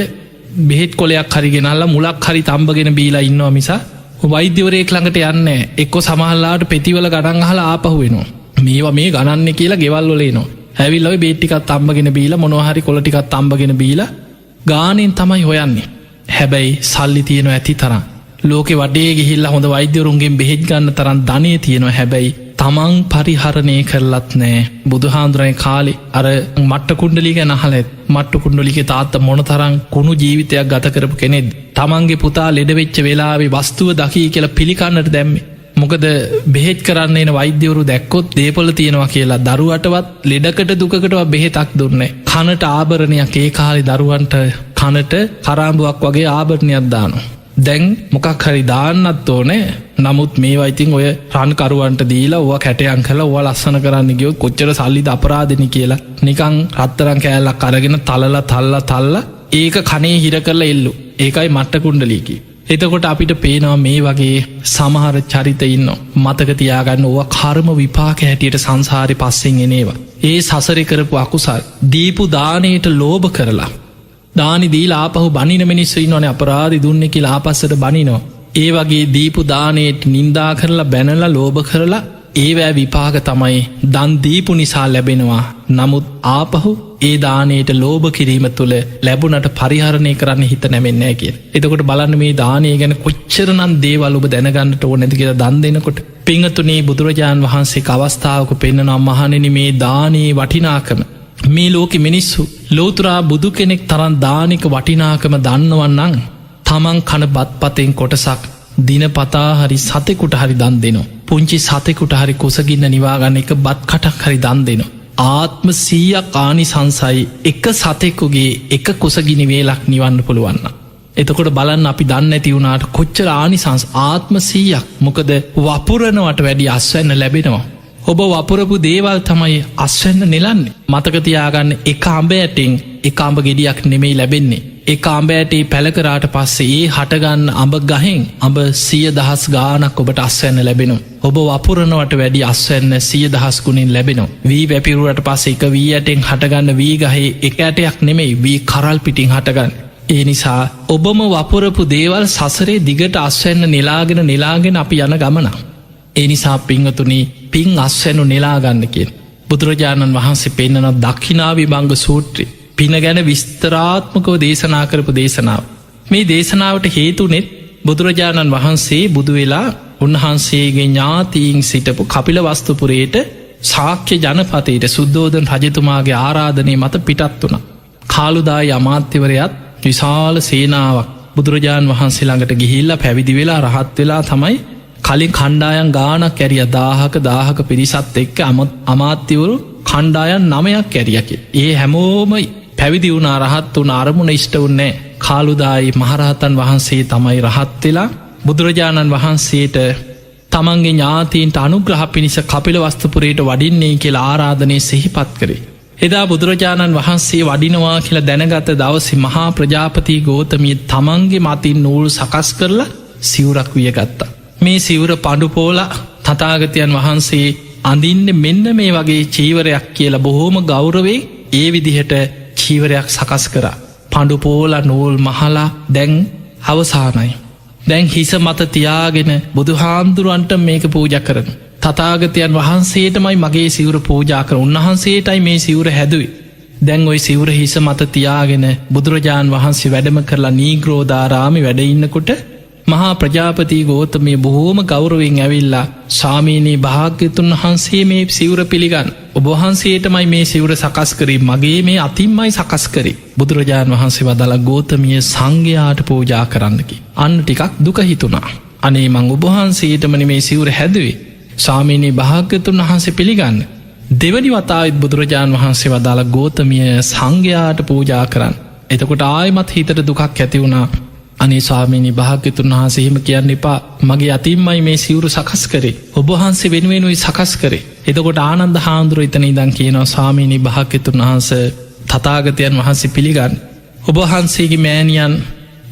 බෙහෙත් කොලයක් හරිගෙනල්ල මුලක් හරි තම්බගෙන බීලා ඉන්නවා මිසා වෛද්‍යවරයෙක් ළඟට යන්න එක්කො සමහල්ලාට පෙතිවල ගඩන් අහලා ආපහු වෙනවා. මේවා මේ ගණන්න කියලා ගෙවල්වලේනවා. ඇවිල්ලව බේට්ටිකත් තම්බගෙන බීල මොනොහරි කොලටිකත් තම්බගෙන බීලා ගානෙන් තමයි හොයන්නේ. හැබැයි සල්ලි තියෙනවා ඇති තරම්. ලෝකෙ වඩේ ගිහිල්ලා හොඳ වෛද්‍යවරුන්ගෙන් බෙහෙත් ගන්න තරම් ධනය තියෙනවා හැබැයි තමන් පරිහරණය කරලත් නෑ. බුදුහාන්දුරයි කාලි අර මට්ට කුණ්ඩලික නහලෙත් මට්ට කුණ්ඩලික තාත්ත මොන තරං කුණු ජීවිතයක් ගත කරපු කෙනෙද. තමන්ගේ පුතා ලෙඩවෙච්ච වෙලාවේ වස්තුව දකී කියලා පිළිකන්නට දැම්මේ. මොකද බෙහෙත් කරන්න එන වෛද්‍යවරු දැක්කොත් දේපොල තියෙනවා කියලා දරුවටවත් ලෙඩකට දුකටව බෙහෙතක් දුන්නේ. කනට ආභරණයක් ඒ කාලේ දරුවන්ට කනට කරාම්බුවක් වගේ ආභරණයක් දානවා. දැන් මොකක් හරි දාන්නත් ඕනේ. නමුත් මේවා ඉතින් ඔය රන්කරුවන්ට දීලා ඔවා කැටයන් කළ ඔවා ලස්සන කරන්න ගියෝ කොච්චර සල්ලිද අපරාධනි කියලා නිකං රත්තරන් කෑල්ලක් අරගෙන තල්ල ඒක කනේ හිර කරලා එල්ලු. ඒකයි මට්ට කුණ්ඩලීකි. එතකොට අපිට පේනවා මේ වගේ සමහර චරිත ඉන්න මතක තියාගන්න ඕවා කර්ම විපාක හැටියට සංසාරි පස්සෙන් එනේවා. ඒ සසරි කරපු අකුසල් දීපු දානයට ලෝභ කරලා දානි දීලා ආපහු බනින මිනිස්සු ඉන්නවනේ අපරාධි දුන්නේ කියලා ආපස්සට බනිනවා. ඒ වගේ දීපු දානයට නින්දා කරලා බැනලා ලෝභ කරලා ඒවැ විපාක තමයි දන් දීපු නිසා ලැබෙනවා. නමුත් ආපහු ඒ දානයට ලෝභ කිරීම තුළ ලැබුණට පරිහරණය කරන්න හිත නැමෙන්නෑ කිය. එතකොට බලන්න මේ දානය ගැන කොච්චරනන් දේවල් ඔබ දැනගන්නට ඕ නැති කියලා දන් දෙනකොට පිංහතුනේ බුදුරජාණන් වහන්සේ අවස්ථාවක පෙන්න්නනම් මහනෙන මේ දානයේ වටිනාකම. මේ ලෝකෙ මිනිස්සු ලෝතුරා බුදු කෙනෙක් තරන් දානික වටිනාකම දන්නවන්නං තමන් කන බත්පතෙන් කොටසක් දින පතා හරි සතෙකුට හරි දන් දෙනවා. පුංචි සතෙකුට හරි කුසගින්න නිවාගන්න එක බත් කටක් හරි දන් දෙනවා. ආත්ම 100ක් ආනි සංසයි එක සතෙකුගේ එක කුසගිනි වේලක් නිවන්න පුළුවන්න. එතකොට බලන්න අපි දන්න ඇති වුණට කොච්චර ආනිසංස් ආත්ම 100ක් මොකද වපුරනවට වැඩි අස්වැන්න ලැබෙනවා. ඔබ වපුරපු දේවල් තමයි අස්වැන්න නෙලන්නේ. මතකතියාගන්න එක අම්බෑටෙන් එක අම්ඹ ගෙඩියක් නෙමෙයි ලැබෙන්නේ. එක අම්බෑටේ පැළකරාට පස්සේ ඒ හටගන්න අඹ ගහෙන් අඹ 100,000 ගානක් ඔබට අස්වැන්න ලැබෙනවා. ඔබ වපුරනවට වැඩි අස්වැන්න 100,000 ගුණින් ලැබෙනවා. වී වැපිරුවට පස්සේ එක වී ඇටෙන් හටගන්න වී ගහේ එක ඇටයක් නෙමෙයි වී කරල් පිටින් හටගන්න. ඒ නිසා ඔබම වපුරපු දේවල් සසරේ දිගට අස්වැන්න නෙලාගෙන අපි යන ගමන. ඒ නිසා පිංහතුනි පින් අස්වැනු නෙලාගන්න කියෙන්. බුදුරජාණන් වහන්සේ පෙන්න්නන දක්ෂිනාවි බංග සූත්‍රය පින ගැන විස්තරාත්මකව දේශනා කරපු දේශනාව. මේ දේශනාවට හේතුනෙත් බුදුරජාණන් වහන්සේ බුදුවෙලා උන්වහන්සේගේ ඥාතීන් සිටපු කපිල වස්තුපුරයට ශාක්‍ය ජනපතයට සුද්දෝදන රජතුමාගේ ආරාධනය මත පිටත් වුණ. කාලුදායි අමාත්‍යවරයත් විශාල සේනාවක් බුදුරජාණන් වහන්සේ ළඟට ගිහිල්ල පැවිදි වෙලා රහත් වෙලා තමයි කලින් කණ්ඩායන් ගානක් ඇරිය දාහක පිරිසත් එක්ක අමාත්‍යවරු කණ්ඩායන් 9ක් ඇරියකි. ඒ හැමෝම පැවිදි වුණ රහත් වුණ අරමුණ ඉෂ්ට වන්නේ කාලුදායි මහරහතන් වහන්සේ තමයි රහත් වෙලා බුදුරජාණන් වහන්සේට තමන්ගේ ඥාතීන්ට අනුග්‍රහ පිණිස කපිල වස්තුපුරයට වඩින්නේ කියලා ආරාධනය සිහිපත් කරේ. එදා බුදුරජාණන් වහන්සේ වඩිනවා කියලා දැනගත දවසි මහා ප්‍රජාපති ගෝතමිය තමන්ගේ මතින් නූල් සකස් කරලා සිවුරක් විය ගත්තා. මේ සිවුර පඩුපෝලා තථාගතයන් වහන්සේ අඳින්න මෙන්න මේ වගේ චීවරයක් කියලා බොහෝම ගෞරවේ ඒ විදිහට චීවරයක් සකස් කරා. පඩුපෝල නූල් මහලා දැන් අවසානයි. දැන් හිස මත තියාගෙන බුදුහාමුදුරුවන්ට මේක පූජ කරන. තථාගතයන් වහන්සේටමයි මගේ සිවුර පූජා කර උන්වහන්සේටයි මේ සිවුර හැදුවේ. දැන් ඔයි සිවුර හිස මත තියාගෙන බුදුරජාණන් වහන්සේ වැඩම කරලා නීග්‍රෝධාරාමි වැඩඉන්නකොට මහා ප්‍රජාපති ගෝතමය බොහෝම ගෞරවෙන් ඇවිල්ලා සාමීනී භාග්‍යතුන් වහන්සේ මේ සිවුර පිළිගන්න. ඔබහන්සේටමයි මේ සිවුර සකස් කරේ මගේ මේ අතින්මයි සකස් කරේ. බුදුරජාණන් වහන්සේ වදල ගෝතමිය සංඝයාට පූජා කරන්නකි. අන්න ටිකක් දුක හිතුනා. අනේ මං ඔබහන්සේටමනි මේ සිවුර හැදුවේ. සාමීනී භාග්‍යතුන් වහන්සේ පිළිගන්න. දෙවනි වතාවත් බුදුරජාණන් වහන්සේ වදාළ ගෝතමිය සංඝයාට පූජා කරන්න. එතකොට ආයමත් හිතට දුකක් ඇති වුණා. අනේ ස්වාමීනි භාග්‍යතුන් වහන්සේම කියන්න එපා මගේ අතින්මයි මේ සිවුරු සකස් කරේ. ඔබහන්සේ වෙනුවෙනුයි සකස් කරේ. එතකොට ආනන්ද හාමුදුරුවෝ එතන ඉඳන් කියනවා ස්වාමීනි භාග්‍යතුන් වහන්සේ තථාගතයන් වහන්සේ පිළිගන්න. ඔබහන්සේගේ මෑණියන්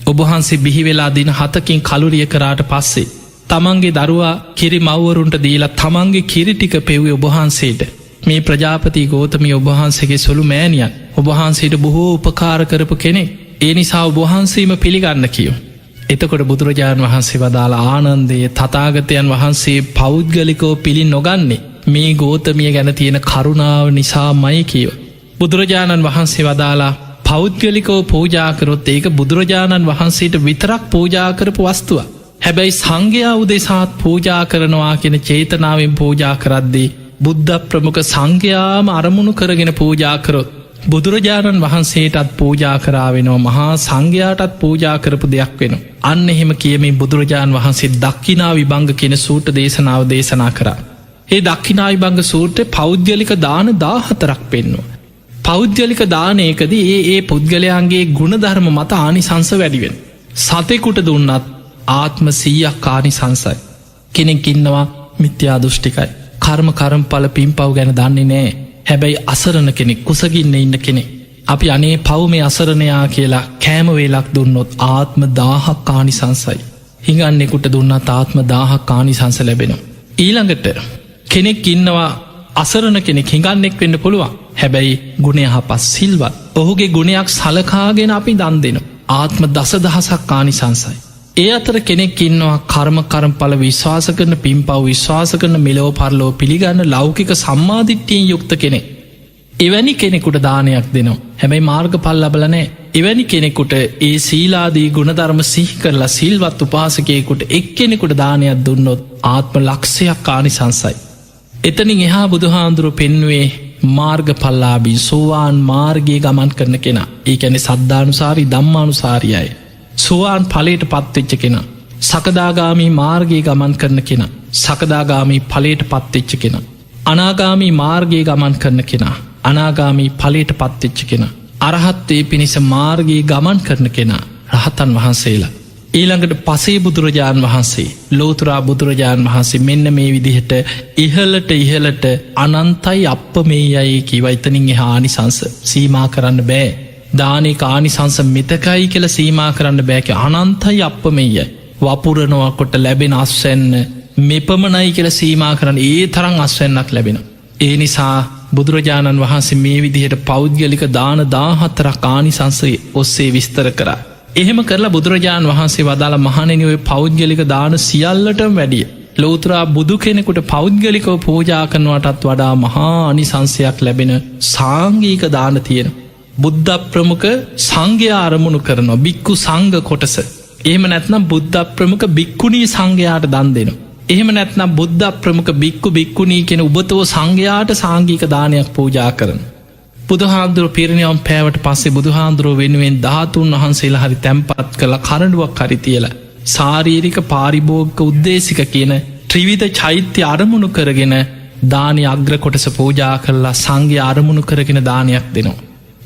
ඔබහන්සේ බිහි වෙලා දින 7කින් කලුරිය කරාට පස්සේ තමන්ගේ දරුවා කිරි මව්වරුන්ට දීලා තමන්ගේ කිරි ටික පෙව්වේ ඔබහන්සේට. මේ ප්‍රජාපති ගෝතමිය ඔබහන්සේගේ සොළු මෑණියන් ඔබහන්සේට බොහෝ උපකාර කරපු කෙනෙක්. ඒ නිසා ඔබහන්සේම පිළිගන්න කියෝ. එතකොට බුදුරජාණන් වහන්සේ වදාළ ආනන්දය තථාගතයන් වහන්සේ පෞද්ගලිකෝ පිළි නොගන්නේ මේ ගෝතමිය ගැන තියෙන කරුණාව නිසා මයි කියව. බුදුරජාණන් වහන්සේ වදාලා පෞද්ගලිකෝ පූජාකරොත් ඒක බුදුරජාණන් වහන්සේට විතරක් පූජාකරපු වස්තුව. හැබැයි සංඝයා උදෙසාත් පූජා කරනවා කියෙන චේතනාවෙන් පූජා කරද්දී බුද්ධ ප්‍රමුඛ සංඝයාම අරමුණු කරගෙන පූජාකරොත් බුදුරජාණන් වහන්සේටත් පූජා කරාවෙනවා මහා සංඝයාටත් පූජා කරපු දෙයක් වෙන. අන්න එහෙම කියමින් බුදුරජාණන් වහන්සේ දක්ඛිනා විභංග කියන සූට්‍ර දේශනාව දේශනා කරා. ඒ දක්ඛිනා විභංග සූත්‍රයේ පෞද්ගලික දාන 14ක් පෙන්වනවා. පෞද්ගලික දානයකදී ඒ පුද්ගලයන්ගේ ගුණධර්ම මත ආනිසංස වැඩිවෙන. සතෙකුට දුන්නත් ආත්ම 100ක් ආනිසංසයි. කෙනෙක් ඉන්නවා මිත්‍යා දෘෂ්ටිකයි. කර්මඵල පින්පව් ගැන දන්නේ නෑ. හැබැයි අසරණ කෙනෙක් කුසගින්න ඉන්න කෙනෙක්. අපි අනේ පව් මේ අසරණයා කියලා කෑම වේලක් දුන්නොත් ආත්ම 1000ක් ආනිසංසයි. හිඟන්නෙකුට දුන්නත් ආත්ම 1000ක් ආනිසංස ලැබෙනවා. ඊළඟට කෙනෙක් ඉන්නවා අසරණ කෙනෙක් හිඟන්නෙක් වෙන්න පුළුවන්. හැබැයි ගුණය හපස් සිල්වත්. ඔහුගේ ගුණයක් සලකාගෙන අපි දන් දෙනවා. ආත්ම 10,000ක් ආනිසංසයි. ඒ අතර කෙනෙක් ඉන්නවා කර්මඵල විශ්වාස කරන පින්පව් විශ්වාස කරන මෙලොව පරලොව පිළිගන්න ලෞකික සම්මාදිට්ඨියෙන් යුක්ත කෙනෙක්. එවැනි කෙනෙකුට දානයක් දෙනවා. හැබැයි මාර්ගඵල ලැබලා නැහැ. එවැනි කෙනෙකුට ඒ සීලාදී ගුණධර්ම සිහි කරලා සිල්වත් උපාසකයෙකුට එක්කෙනෙකුට දානයක් දුන්නොත් ආත්ම ලක්ෂයක් ආනිසංසයි. එතනින් එහා බුදුහාඳුරු පෙන්වේ මාර්ගඵලලාභී සෝවාන් මාර්ගයේ ගමන් කරන කෙනා. ඒ කියන්නේ සද්ධානුසාරී ධම්මානුසාරියයි. සෝවාන් ඵලයට පත්වෙච්ච කෙනා. සකදාගාමී මාර්ගයේ ගමන් කරන කෙනා. සකදාගාමී ඵලයට පත්වෙච්ච කෙනා. අනාගාමී මාර්ගයේ ගමන් කරන කෙනා. අනාගාමී ඵලයට පත්වෙච්ච කෙනා. අරහත්වේ පිණිස මාර්ගයේ ගමන් කරන කෙනා. රහතන් වහන්සේලා. ඊළඟට පසේ බුදුරජාණන් වහන්සේ ලෝතුරා බුදුරජාණන් වහන්සේ මෙන්න මේ විදිහට ඉහලට අනන්තයි අප මේ යයි කිවයිතනින් ආනිසංස සීමා කරන්න බෑ. දානක ආනිසංස මෙතකයි කියල සීමා කරන්න බෑක අනන්තයි අප මෙය වපුරනවකොට ලැබෙන අස්වැන්න මෙපමණයි කියල සීමා කරන්න ඒ තරං අස්වැන්නක් ලැබෙන. ඒ නිසා බුදුරජාණන් වහන්සේ මේ විදිහට පෞද්ගලික දාන 14 ආනිසංසය ඔස්සේ විස්තර කරා. එහෙම කරලා බුදුරජාණන් වහන්සේ වදාළ මහණෙනි ඔය පෞද්ගලික දාන සියල්ලටම වැඩිය ලෝතුරා බුදු කෙනෙකුට පෞද්ගලිකව පූජා කරනවටත් වඩා මහා අනිසංසයක් ලැබෙන සාංගීක දාන තියෙන. බුද්ධ ප්‍රමුඛ සංඝයා අරමුණු කරනවා බික්කු සංඝ කොටස. එහෙම නැත්නම් බුද්ධ ප්‍රමුඛ බික්කුණී සංඝයාට දන් දෙනවා. එහෙම නැත්නම් බුද්ධ ප්‍රමුඛ බික්කු බික්කුණී කියන උබතෝ සංඝයාට සාංගීක දානයක් පූජා කරනවා. බුදුහාන්දුරුව පිරිනිවන් පෑවට පස්සේ බුදුහාන්දුරුව වෙනුවෙන් 13 වහන්සේලා හරි තැන්පත් කළ කරඬුවක් හරි තියලා ශාරීරික පාරිභෝගික උද්දේශික කියන ත්‍රිවිධ චෛත්‍ය අරමුණු කරගෙන දානි අග්‍ර කොටස පූජා කරලා සංඝයා අරමුණු කරගෙන දානයක් දෙනවා.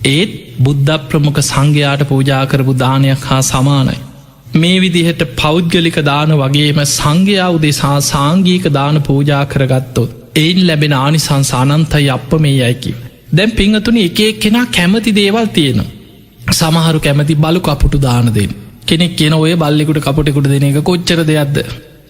ඒත් බුද්ධ ප්‍රමුඛ සංඝයාට පූජා කරපු දානයක් හා සමානයි. මේ විදිහට පෞද්ගලික දාන වගේම සංඝයා උදෙසා සාංගික දාන පූජා කරගත්තොත් එයින් ලැබෙන ආනිසංස අනන්තයි අප මේ යයි. දැන් පිංහතුනි එක කෙනා කැමති දේවල් තියෙනවා. සමහරු කැමති බලු කපුටු දාන දෙන්න. කෙනෙක් කියන ඔය බල්ලෙකුට කපුටෙකුට දෙන එක කොච්චර දෙයක්ද.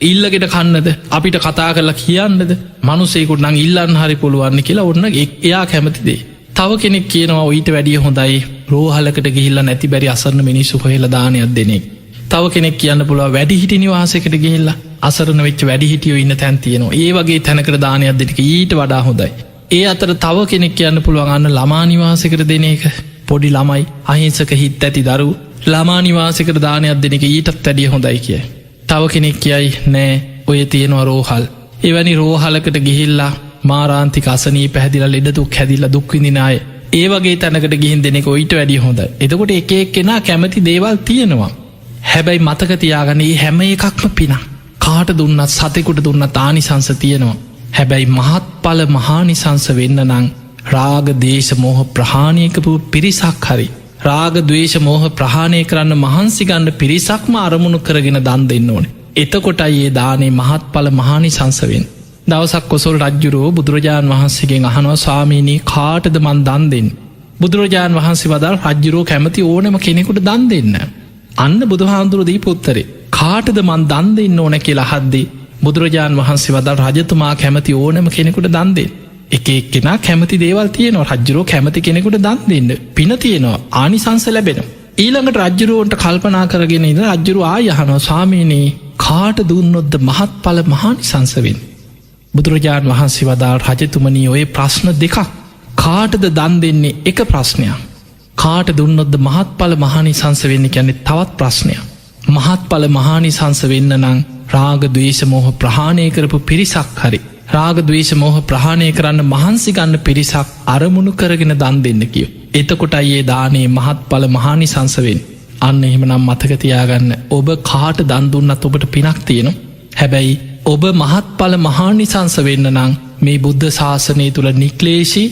ඉල්ලගෙට කන්නද අපිට කතා කරලා කියන්නද මනුසේකුට නං ඉල්ලන්න හරි පුළුවන්න කියලා ඔන්න එයා කැමතිදේ. තව කෙනෙක් කියනවා ඊට වැඩිය හොඳයි රෝහලකට ගිහිල්ලා නැති බැරි අසරණ මිනිස්සු හොයලා දානයක් දෙනෙක්. තව කෙනෙක් කියන්න පුළුව වැඩිහිටි නිවාසයකට ගිහිල්ලා අසරණ වෙච්ච වැඩිහිටියෝ ඉන්න තැන් තියෙනවා. ඒ වගේ තැනකට දානයක් දෙනක ඊට වඩා හොඳයි. ඒ අතර තව කෙනෙක් කියන්න පුළුවන් අන්න ළමානිවාසකට දෙන එක පොඩි ළමයි අහිංසක හිත් ඇති දරු ළමානිවාසකට දානයක් දෙන එක ඊටත් වැඩිය හොඳයි කිය. තව කෙනෙක් කියයි නෑ ඔය තියෙනවා රෝහල්. එවැනි රෝහලකට ගිහිල්ලා මාරාන්තික අසනී පැදිලා ලෙඩදුක් හැදිල්ල දුක්විදිනාය ඒ වගේ තැනකට ගිහින් දෙනෙක ඔයිට වැඩිය හොඳ. එතකොට එක කෙනා කැමති දේවල් තියෙනවා. හැබැයි මතකතියාගන ඒ හැම එකක්ම පින කාට දුන්නත් සතෙකුට දුන්න තානිසංස තියෙනවා. හැබැයි මහත්ඵල මහානිසංස වෙන්න නං රාග දේශ මෝහ ප්‍රහාණයකපු පිරිසක් හරි රාග දවේශ මෝහ ප්‍රහාණය කරන්න මහන්සිගන්න පිරිසක්ම අරමුණු කරගෙන දන් දෙන්න ඕන. එතකොටයි ඒ දානේ මහත්ඵල මහානිසංසවෙන්. දවසක් කොසොල් රජ්ජුරෝ බුදුරජාණන් වහන්සේගෙන් අහනවා ස්වාමීනී කාටද මන් දන් දෙන්න. බුදුරජාණන් වහන්සේ වදාල් රජ්ජුරෝ කැමති ඕනම කෙනෙකුට දන් දෙන්න. අන්න බුදුහාන්දුරු දී පුත්තරේ කාටද මන් දන් දෙන්න ඕන කියලා හද්දී බුදුරජාණන් වහන්සේ වදල් රජතුමා කැමති ඕනම කෙනෙකුට දන් දෙන්න. එක එක්කෙනා කැමති දේවල් තියෙනවා රජ්ජුරෝ කැමති කෙනෙකුට දන් දෙන්න පින තියෙනවා ආනිසංස ලැබෙන. ඊළඟට රජ්ජුරුවන්ට කල්පනා කරගෙන ඉද රජ්ජුරු ආයහනෝ ස්වාමීනී කාට දුන්නොද්ද මහත්ඵල මහානිසංසවෙන්. බුදුරජාණන් වහන්සේ වදාල් රජතුමනී ඔය ප්‍රශ්න දෙකක් කාටද දන් දෙන්නේ එක ප්‍රශ්නයක්. කාට දුන්නොද්ද මහත්ඵල මහානිසංස වෙන්න කියන්නේ තවත් ප්‍රශ්නයක්. මහත්ඵල මහානිසංස වෙන්න නං රාග දවේශ මෝහ ප්‍රහාණය කරපු පිරිසක් හරි රාග දවේශ මෝහ ප්‍රහාණය කරන්න මහන්සි ගන්න පිරිසක් අරමුණු කරගෙන දන් දෙන්න කිය. එතකොට අයේ දානේ මහත්ඵල මහානිසංසවෙන්. අන්න එහෙමනම් මතකතියාගන්න ඔබ කාට දන් දුන්නත් ඔබට පිනක් තියෙනවා. හැබැයි ඔබ මහත්ඵල මහානිසංස වෙන්න නං මේ බුද්ධ ශාසනය තුළ නික්ලේශී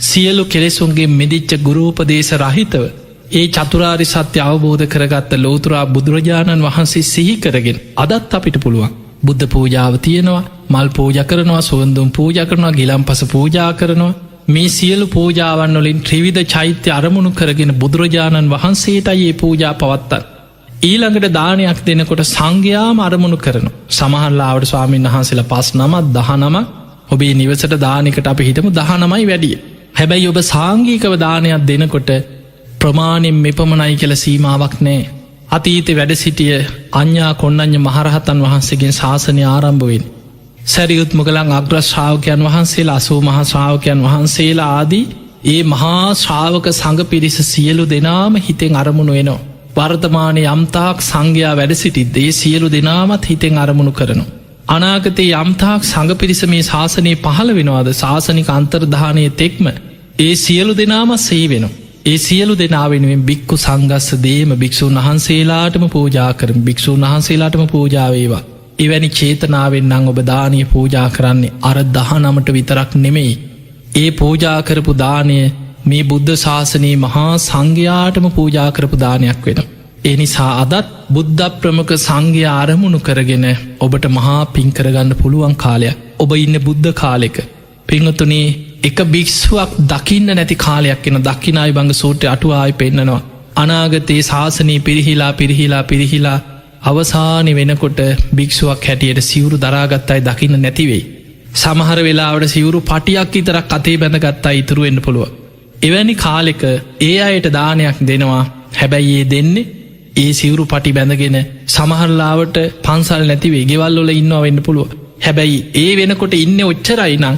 සියලු කෙලෙසුන්ගේ මිදිච්ච ගුරූපදේශ රහිතව ඒ චතුරාරි සත්‍ය අවබෝධ කරගත්ත ලෝතුරා බුදුරජාණන් වහන්සේ සිහි කරගෙන අදත් අපිට පුළුවන් බුද්ධ පූජාව තියෙනවා මල් පූජ කරනවා සුවන්දුම් පූජ කරනවා ගිලම් පස පූජා කරනවා මේ සියලු පූජාවන් වලින් ත්‍රිවිධ චෛත්‍ය අරමුණු කරගෙන බුදුරජාණන් වහන්සේටයි ඒ පූජා පවත්තන් ඊළඟට දානයක් දෙනකොට සංඝයාම අරමුණු කරන සමහරලාවට ස්වාමීන් වහන්සේලා 5 නමක් 19 ඔබේ නිවසට දානකට අපි හිතමු 19යි වැඩිය හැබැයි ඔබ සාංගිකව දානයක් දෙනකොට ප්‍රමාණයෙන් මෙපමණයි කියලා සීමාවක් නෑ අතීතේ වැඩ සිටිය අඤ්ඤා කොණ්ණඤ්ඤ මහරහතන් වහන්සේගෙන් ශාසනය ආරම්භ වෙන්නේ සරියුත් මුගලන් අග්‍ර ශ්‍රාවකයන් වහන්සේලා 80 මහා ශ්‍රාවකයන් වහන්සේලා ආදී ඒ මහා ශ්‍රාවක සංඝ පිරිස සියලු දෙනාම හිතෙන් අරමුණු වෙනවා වර්තමානයේ යම්තාක් සංඝයා වැඩ සිටිද්දී ඒ සියලු දෙනාමත් හිතෙන් අරමුණු කරනවා අනාගතයේ යම්තාක් සංඝ පිරිස මේ ශාසනයේ පහළ වෙනවාද ශාසනික අන්තර්ධානයේ තෙක්ම ඒ සියලු දෙනාම සේ වෙනවා ඒ සියලු දෙනා වෙනුවෙන් බික්කු සංඝස්ස දේම භික්ෂුන් වහන්සේලාටම පූජා කරමු භික්ෂුන් වහන්සේලාටම පූජා වේවා එවැනි චේතනාවෙන් නම් ඔබ දානීය පූජා කරන්නේ අර 19ට විතරක් නෙමෙයි ඒ පූජා කරපු දානය මේ බුද්ධ ශාසනයේ මහා සංඝයාටම පූජා කරපු දානයක් වෙනවා ඒ නිසා අදත් බුද්ධ ප්‍රමුඛ සංඝයා ආරමුණු කරගෙන ඔබට මහා පින් කරගන්න පුළුවන් කාලයක් ඔබ ඉන්න බුද්ධ කාලෙක පින්වතුනි එක භික්ෂුවක් දකින්න නැති කාලයක් වෙන දක්ඛිනාය බංග සූත්‍රය අටුවාවේ පෙන්නනවා අනාගතයේ ශාසනය පිරිහිලා අවසානි වෙනකොට භික්ෂුවක් හැටියට සිවුරු දරාගත් අය දකින්න නැති වෙයි සමහර වෙලාවට සිවුරු පටියක් විතරක් අතේ බැඳගත් අය ඉතුරු වෙන්න පුළුවන් එවැනි කාලෙක ඒ අයට දානයක් දෙනවා හැබැයි ඒ දෙන්නේ ඒ සිවුරු පටි බැඳගෙන සමහරලාවට පන්සල් නැති වෙයි ගෙවල් වල ඉන්නවා වෙන්න පුළුවන් හැබැයි ඒ වෙනකොට ඉන්නේ ඔච්චරයි නම්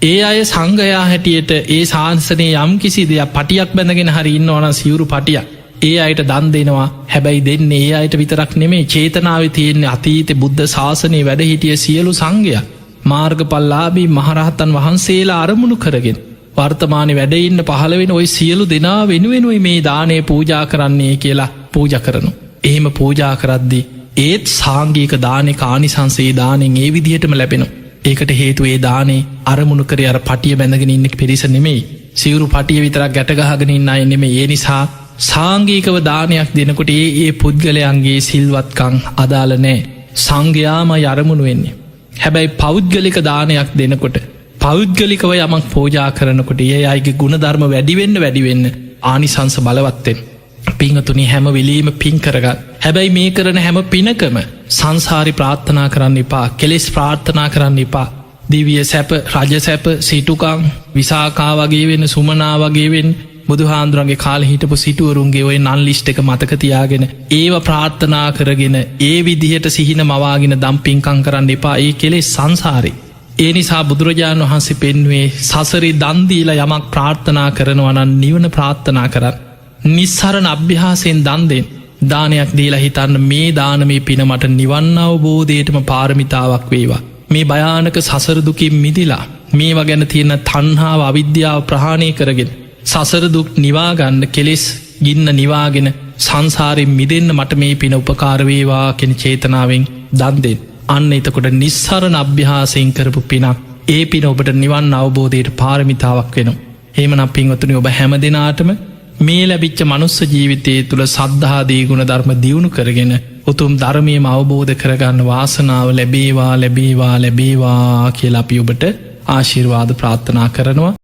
ඒ අය සංඝයා හැටියට ඒ ශාසනයේ යම් කිසි දෙයක් පටියක් බැඳගෙන හරි ඉන්නවා නම් සිවුරු පටියක් ඒ අයට දන් දෙනවා හැබැයි දෙන්නේ ඒ අයට විතරක් නෙමේ චේතනාවේ තියෙන්නේ අතීතේ බුද්ධ ශාසනයේ වැඩ හිටිය සියලු සංඝයා මාර්ගඵලලාභී මහරහතන් වහන්සේලා අරමුණු කරගෙන වර්තමානයේ වැඩ ඉන්න පහළ වෙන ওই සියලු දෙනා වෙනුවෙනුයි මේ දානය පූජා කරන්නේ කියලා පූජා කරනවා. එහෙම පූජා කරද්දී ඒත් සාංගික දානේ කානිසංසේ දානෙන් ඒ විදිහටම ලැබෙනවා. ඒකට හේතුව ඒ දානේ අරමුණු කරේ අර පටිය බැඳගෙන ඉන්න පිරිස නෙමෙයි. සිවුරු පටිය විතරක් ගැට ගහගෙන ඉන්න අය නෙමෙයි. ඒ නිසා සාංගිකව දානයක් දෙනකොට ඒ පුද්ගලයන්ගේ සිල්වත්කම් අදාළ නැහැ. සංඝයාමයි අරමුණු වෙන්නේ. හැබැයි පෞද්ගලික දානයක් දෙනකොට පෞද්ගලිකව යමක් පූජා කරනකොට ඒ අයගේ ගුණධර්ම වැඩි වෙන්න ආනිසංස බලවත් වෙනවා. පින්වතුනි හැම වෙලෙම පින් කරගන්න. හැබැයි මේ කරන හැම පිනකම සංසාරි ප්‍රාර්ථනා කරන්න එපා. කෙලෙස් ප්‍රාර්ථනා කරන්න එපා. දිව්‍ය සැප, රජ සැප, සිටුකම්, විසාකා වගේ වෙන, සුමනා වගේ වෙන බුදුහාඳුරන්ගේ කාලේ හිටපු සිටුවරුන්ගේ ওই නන් ලිස්ට් එක මතක තියාගෙන ඒව ප්‍රාර්ථනා කරගෙන ඒ විදිහට සිහින මවාගෙන දම් පින්කම් කරන්න එපා. ඒ කෙලෙස් සංසාරේ. ඒ නිසා බුදුරජාණන් වහන්සේ පෙන්වුවේ සසරේ දන් දීලා යමක් ප්‍රාර්ථනා කරනවා නම් නිවන ප්‍රාර්ථනා කරන්න. නිස්සරණ අභ්‍යාසයෙන් දන් දෙන්න. දානයක් දීලා හිතන්න මේ දානමේ පින මට නිවන් අවබෝධයටම පාරමිතාවක් වේවා. මේ භයානක සසර දුකින් මිදිලා මේවා ගැන තියෙන තණ්හාව අවිද්‍යාව ප්‍රහාණය කරගෙන සසර දුක් නිවා ගන්න කෙලෙස් ගින්න නිවාගෙන සංසාරයෙන් මිදෙන්න මට මේ පින උපකාර වේවා කියන චේතනාවෙන් දන් දෙන්න. අන්න එතකොට නිස්සරණ අභ්‍යාසයෙන් කරපු පිනක් ඒ පින ඔබට නිවන් අවබෝධයට පාරමිතාවක් වෙනවා. එහෙමනම් පින්වතුනි ඔබ හැම දිනාටම මේ ලැබිච්ච මනුස්ස ජීවිතයේ තුළ සද්ධාදී ගුණ ධර්ම දියුණු කරගෙන උතුම් ධර්මයම අවබෝධ කරගන්න වාසනාව ලැබේවා කියලා අපි ඔබට ආශිර්වාද ප්‍රාර්ථනා කරනවා.